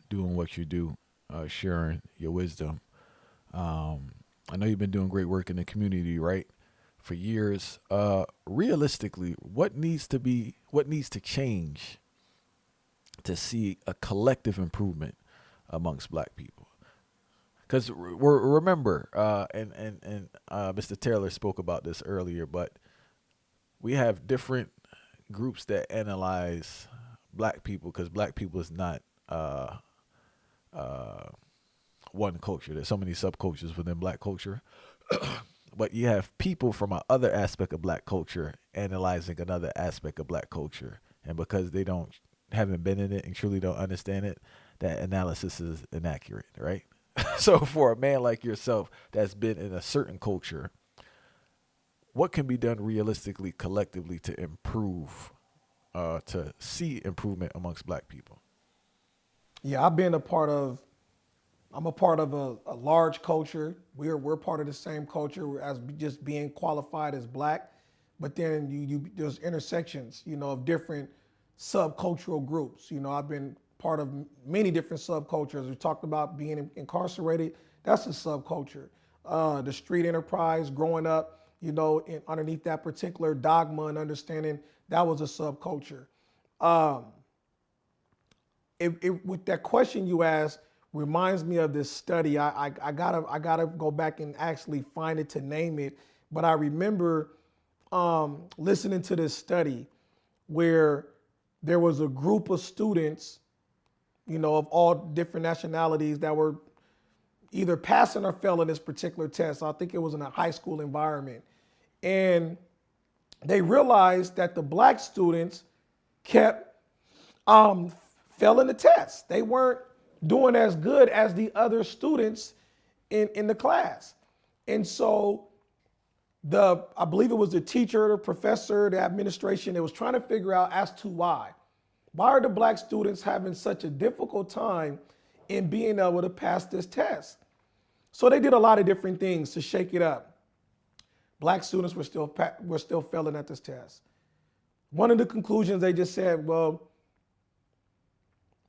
doing what you do, sharing your wisdom. I know you've been doing great work in the community, right, for years. Realistically, what needs to change to see a collective improvement amongst Black people? Because remember, and Mr. Taylor spoke about this earlier, but we have different groups that analyze Black people because Black people is not one culture. There's so many subcultures within Black culture. But you have people from another aspect of Black culture analyzing another aspect of Black culture. And because they haven't been in it and truly don't understand it, that analysis is inaccurate, right? So for a man like yourself that's been in a certain culture, what can be done realistically, collectively to improve, to see improvement amongst Black people? Yeah, I'm a part of a large culture. We're part of the same culture as just being qualified as Black, but then there's intersections, of different subcultural groups. I've been part of many different subcultures. We talked about being incarcerated. That's a subculture. The street enterprise, growing up, underneath that particular dogma and understanding, that was a subculture. With that question you asked, reminds me of this study. I gotta go back and actually find it to name it. But I remember listening to this study where there was a group of students, of all different nationalities that were either passing or failing this particular test. I think it was in a high school environment. And they realized that the Black students kept failing the test. They weren't doing as good as the other students in the class. And so I believe it was the teacher, the professor, the administration that was trying to figure out as to why. Why are the Black students having such a difficult time in being able to pass this test? So they did a lot of different things to shake it up. Black students were still failing at this test. One of the conclusions they just said, well,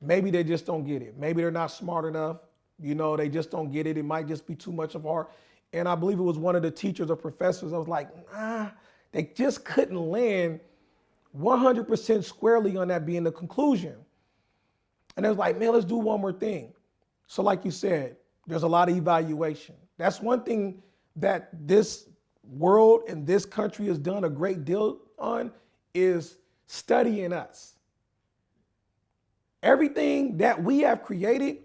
maybe they just don't get it. Maybe they're not smart enough. They just don't get it. It might just be too much of heart. And I believe it was one of the teachers or professors. I was like, they just couldn't land 100% squarely on that being the conclusion. And it was like, man, let's do one more thing. So like you said, there's a lot of evaluation. That's one thing that this world and this country has done a great deal on, is studying us. Everything that we have created,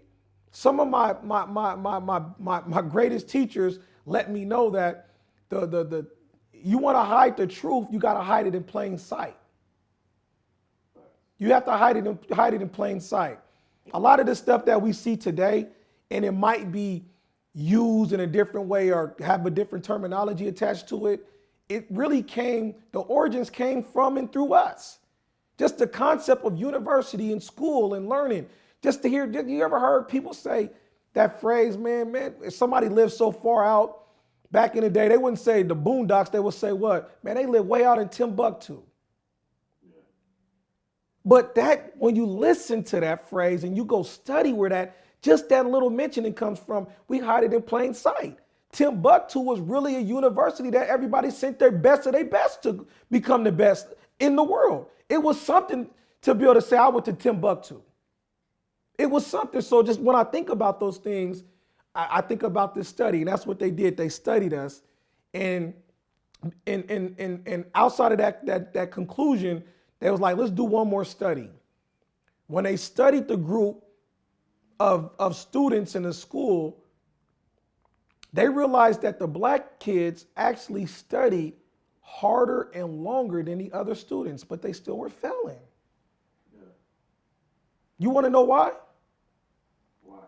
some of my greatest teachers let me know that the you want to hide the truth, you got to hide it in plain sight. You have to hide it in plain sight. A lot of the stuff that we see today, and it might be used in a different way or have a different terminology attached to it, it really the origins came from and through us. Just the concept of university and school and learning. Just to hear, you ever heard people say that phrase, man, if somebody lived so far out back in the day, they wouldn't say the boondocks, they would say what? Man, they live way out in Timbuktu. But that, when you listen to that phrase and you go study where just that little mentioning comes from, we hide it in plain sight. Timbuktu was really a university that everybody sent their best of their best to become the best in the world. It was something to be able to say, I went to Timbuktu. It was something. So just when I think about those things, I think about this study, and that's what they did. They studied us. And outside of that conclusion, they was like, let's do one more study. When they studied the group of students in the school, they realized that the black kids actually studied harder and longer than the other students, but they still were failing. Yeah. You want to know why? Why?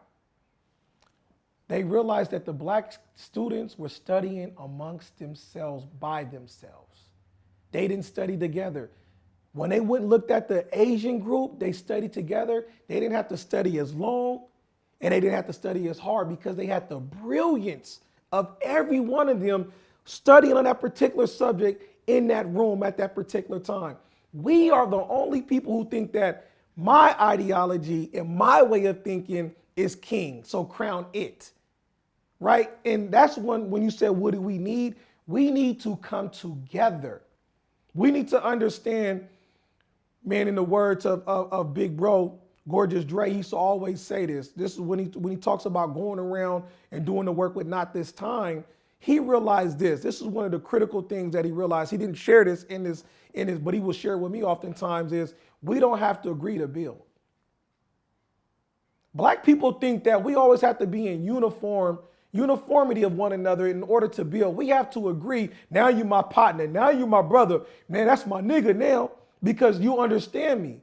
They realized that the black students were studying amongst themselves, by themselves. They didn't study together. When they went and looked at the Asian group, they studied together. They didn't have to study as long, and they didn't have to study as hard because they had the brilliance of every one of them studying on that particular subject in that room at that particular time. We are the only people who think that my ideology and my way of thinking is king, so crown it, right? And that's when you said, what do we need? We need to come together. We need to understand, man, in the words of Big Bro, Gorgeous Dre, he used to always say this. This is when he talks about going around and doing the work with Not This Time. He realized this. This is one of the critical things that he realized. He didn't share this in his, but he will share with me oftentimes is we don't have to agree to build. Black people think that we always have to be in uniformity of one another in order to build. We have to agree. Now you my partner. Now you my brother. Man, that's my nigga now because you understand me.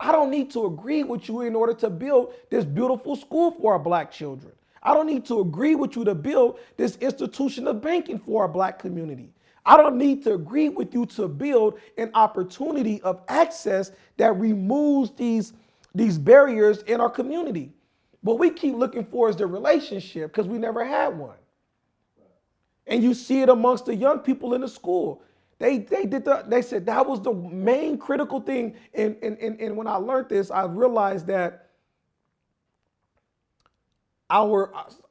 I don't need to agree with you in order to build this beautiful school for our black children. I don't need to agree with you to build this institution of banking for our black community. I don't need to agree with you to build an opportunity of access that removes these barriers in our community. What we keep looking for is the relationship because we never had one. And you see it amongst the young people in the school. They said that was the main critical thing. And when I learned this, I realized that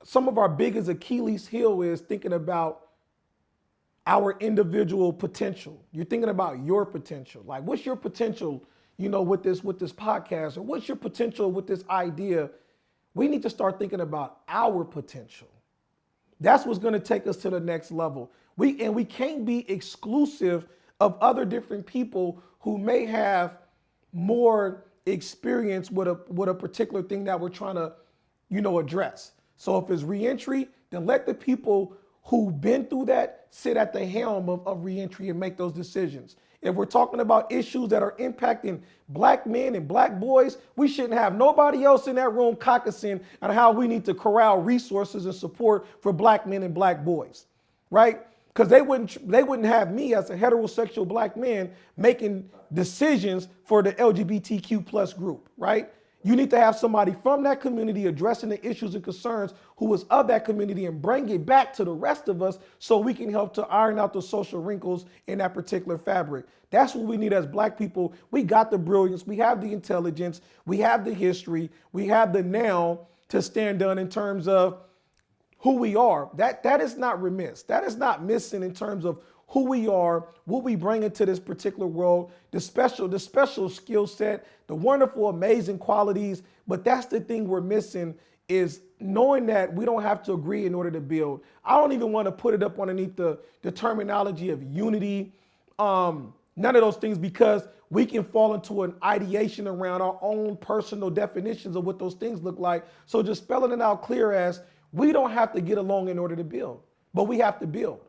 some of our biggest Achilles heel is thinking about our individual potential. You're thinking about your potential. Like, what's your potential, with this podcast, or what's your potential with this idea? We need to start thinking about our potential. That's what's going to take us to the next level. We can't be exclusive of other different people who may have more experience with a particular thing that we're trying to, address. So if it's reentry, then let the people who've been through that sit at the helm of reentry and make those decisions. If we're talking about issues that are impacting black men and black boys, we shouldn't have nobody else in that room caucusing on how we need to corral resources and support for black men and black boys, right? Because they wouldn't have me as a heterosexual black man making decisions for the LGBTQ plus group, right? You need to have somebody from that community addressing the issues and concerns who is of that community and bring it back to the rest of us so we can help to iron out the social wrinkles in that particular fabric. That's what we need as black people. We got the brilliance, we have the intelligence, we have the history, we have the now to stand on in terms of who we are. That is not remiss. That is not missing in terms of who we are, what we bring into this particular world, the special skill set, the wonderful, amazing qualities. But that's the thing we're missing is knowing that we don't have to agree in order to build. I don't even want to put it up underneath the terminology of unity. None of those things, because we can fall into an ideation around our own personal definitions of what those things look like. So just spelling it out clear as we don't have to get along in order to build, but we have to build.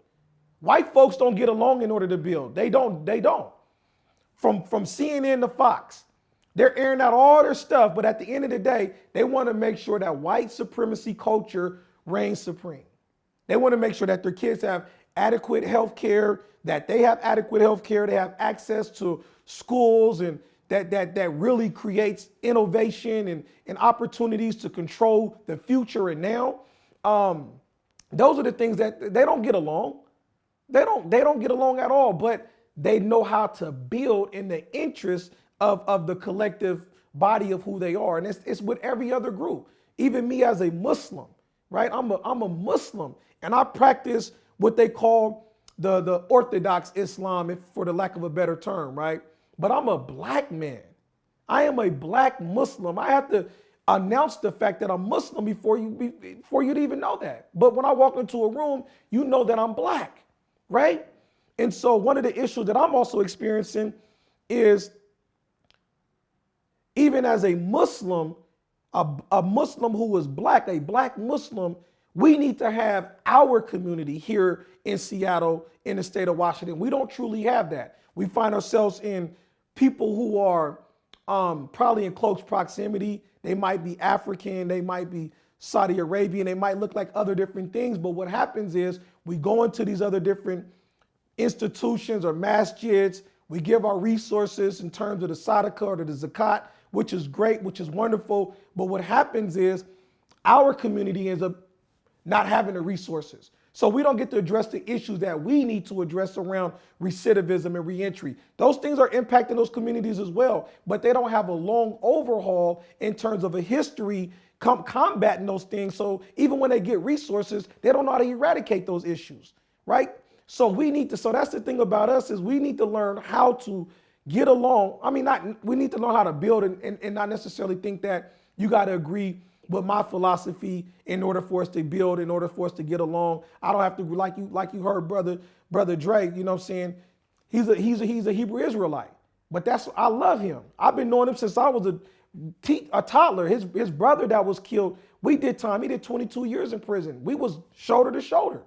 White folks don't get along in order to build. They don't. From CNN to Fox, they're airing out all their stuff, but at the end of the day, they want to make sure that white supremacy culture reigns supreme. They want to make sure that their kids have adequate health care, that they have adequate health care, they have access to schools, and that really creates innovation and opportunities to control the future and now. Those are the things that they don't get along. They don't get along at all, but they know how to build in the interest of the collective body of who they are. And it's with every other group. Even me as a Muslim, right? I'm a Muslim, and I practice what they call the Orthodox Islam, for the lack of a better term, right? But I'm a black man. I am a black Muslim. I have to announce the fact that I'm Muslim before you to even know that. But when I walk into a room, you know that I'm black, right? And so one of the issues that I'm also experiencing is, even as a Muslim, a Muslim who is black, a black Muslim, we need to have our community here in Seattle, in the state of Washington. We don't truly have that. We find ourselves in people who are probably in close proximity. They might be African, they might be Saudi Arabian, they might look like other different things. But what happens is we go into these other different institutions or masjids. We give our resources in terms of the sadaqah or the zakat, which is great, which is wonderful. But what happens is our community ends up not having the resources. So we don't get to address the issues that we need to address around recidivism and reentry. Those things are impacting those communities as well, but they don't have a long overhaul in terms of a history combating those things. So even when they get resources, they don't know how to eradicate those issues, right? So that's the thing about us, is we need to learn how to get along. We need to learn how to build and not necessarily think that you got to agree with my philosophy in order for us to build, in order for us to get along. I don't have to, like you heard brother Drake, you know what I'm saying? He's a Hebrew Israelite, but I love him. I've been knowing him since I was a toddler. His brother that was killed, we did time. He did 22 years in prison. We was shoulder to shoulder,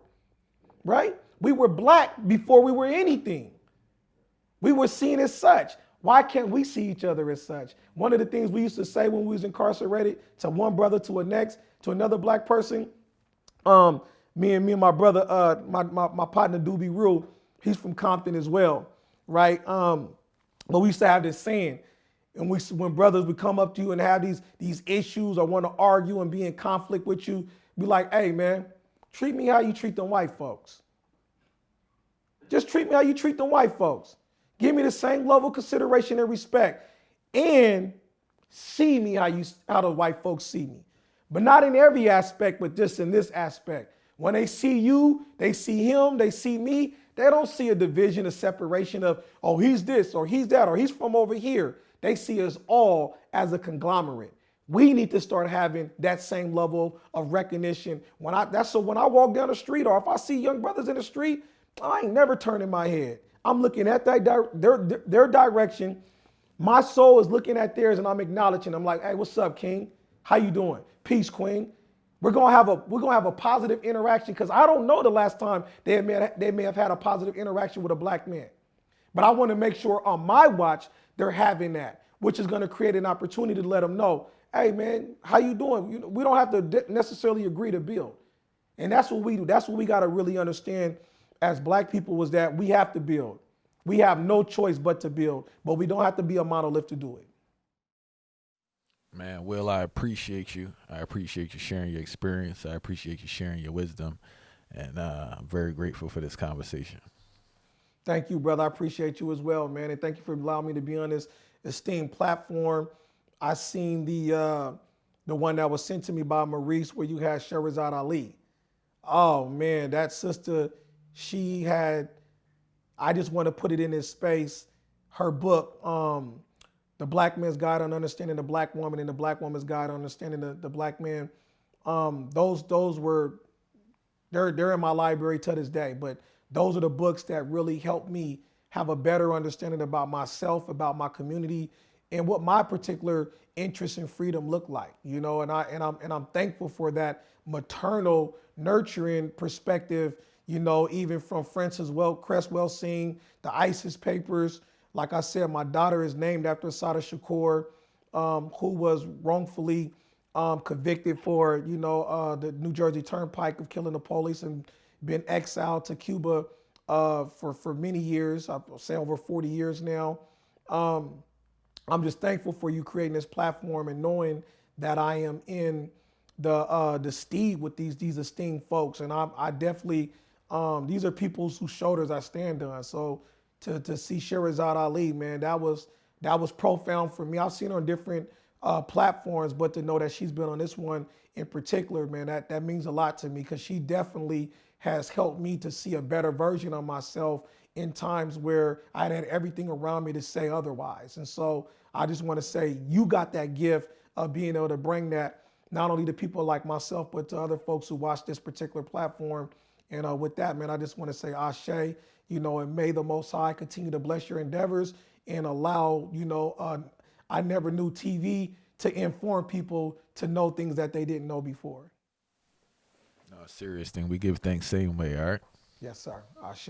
right? We were black before we were anything. We were seen as such. Why can't we see each other as such? One of the things we used to say when we was incarcerated to one brother to another black person, me and my brother, my partner Doobie Rule, he's from Compton as well, right? But we used to have this saying, and when brothers would come up to you and have these issues or want to argue and be in conflict with you, be like, hey man, treat me how you treat them white folks. Just treat me how you treat them white folks. Give me the same level of consideration and respect, and see me how the white folks see me. But not in every aspect, but just in this aspect. When they see you, they see him, they see me. They don't see a division, a separation of, oh, he's this or he's that or he's from over here. They see us all as a conglomerate. We need to start having that same level of recognition. When I walk down the street, or if I see young brothers in the street, I ain't never turning my head. I'm looking at their direction. My soul is looking at theirs, and I'm acknowledging. I'm like, hey, what's up, King? How you doing? Peace, Queen. We're gonna have a positive interaction, because I don't know the last time they may have had a positive interaction with a black man. But I want to make sure on my watch they're having that, which is going to create an opportunity to let them know, hey man, how you doing? We don't have to necessarily agree to build. And that's what we do. That's what we got to really understand as black people, was that we have to build. We have no choice but to build, but we don't have to be a monolith to do it. Man, Will, I appreciate you. I appreciate you sharing your experience. I appreciate you sharing your wisdom. And I'm very grateful for this conversation. Thank you, brother. I appreciate you as well, man. And thank you for allowing me to be on this esteemed platform. I seen the one that was sent to me by Maurice, where you had Sherazad Ali. Oh man, that sister, I just want to put it in this space. Her book, The Black Man's Guide on Understanding the Black Woman and the Black Woman's Guide on Understanding the Black Man. Those were, they're in my library to this day, but those are the books that really helped me have a better understanding about myself, about my community, and what my particular interests and freedom look like, you know, and I'm thankful for that maternal nurturing perspective, you know, even from Francis Cresswell seeing the ISIS papers. Like I said, my daughter is named after Sada Shakur, who was wrongfully convicted for, you know, the New Jersey Turnpike of killing the police and been exiled to Cuba for many years. I'll say over 40 years now. I'm just thankful for you creating this platform and knowing that I am in the steed with these esteemed folks. And I definitely, these are people whose shoulders I stand on. So to see Sherazade Ali, man, that was profound for me. I've seen her on different platforms, but to know that she's been on this one in particular, man, that means a lot to me, because she definitely has helped me to see a better version of myself in times where I had everything around me to say otherwise. And so I just want to say you got that gift of being able to bring that not only to people like myself, but to other folks who watch this particular platform. And with that, man, I just want to say ashe, you know, and may the Most High continue to bless your endeavors and allow, you know, I never knew TV to inform people to know things that they didn't know before. No, serious thing. We give thanks same way, all right? Yes, sir. Ashe.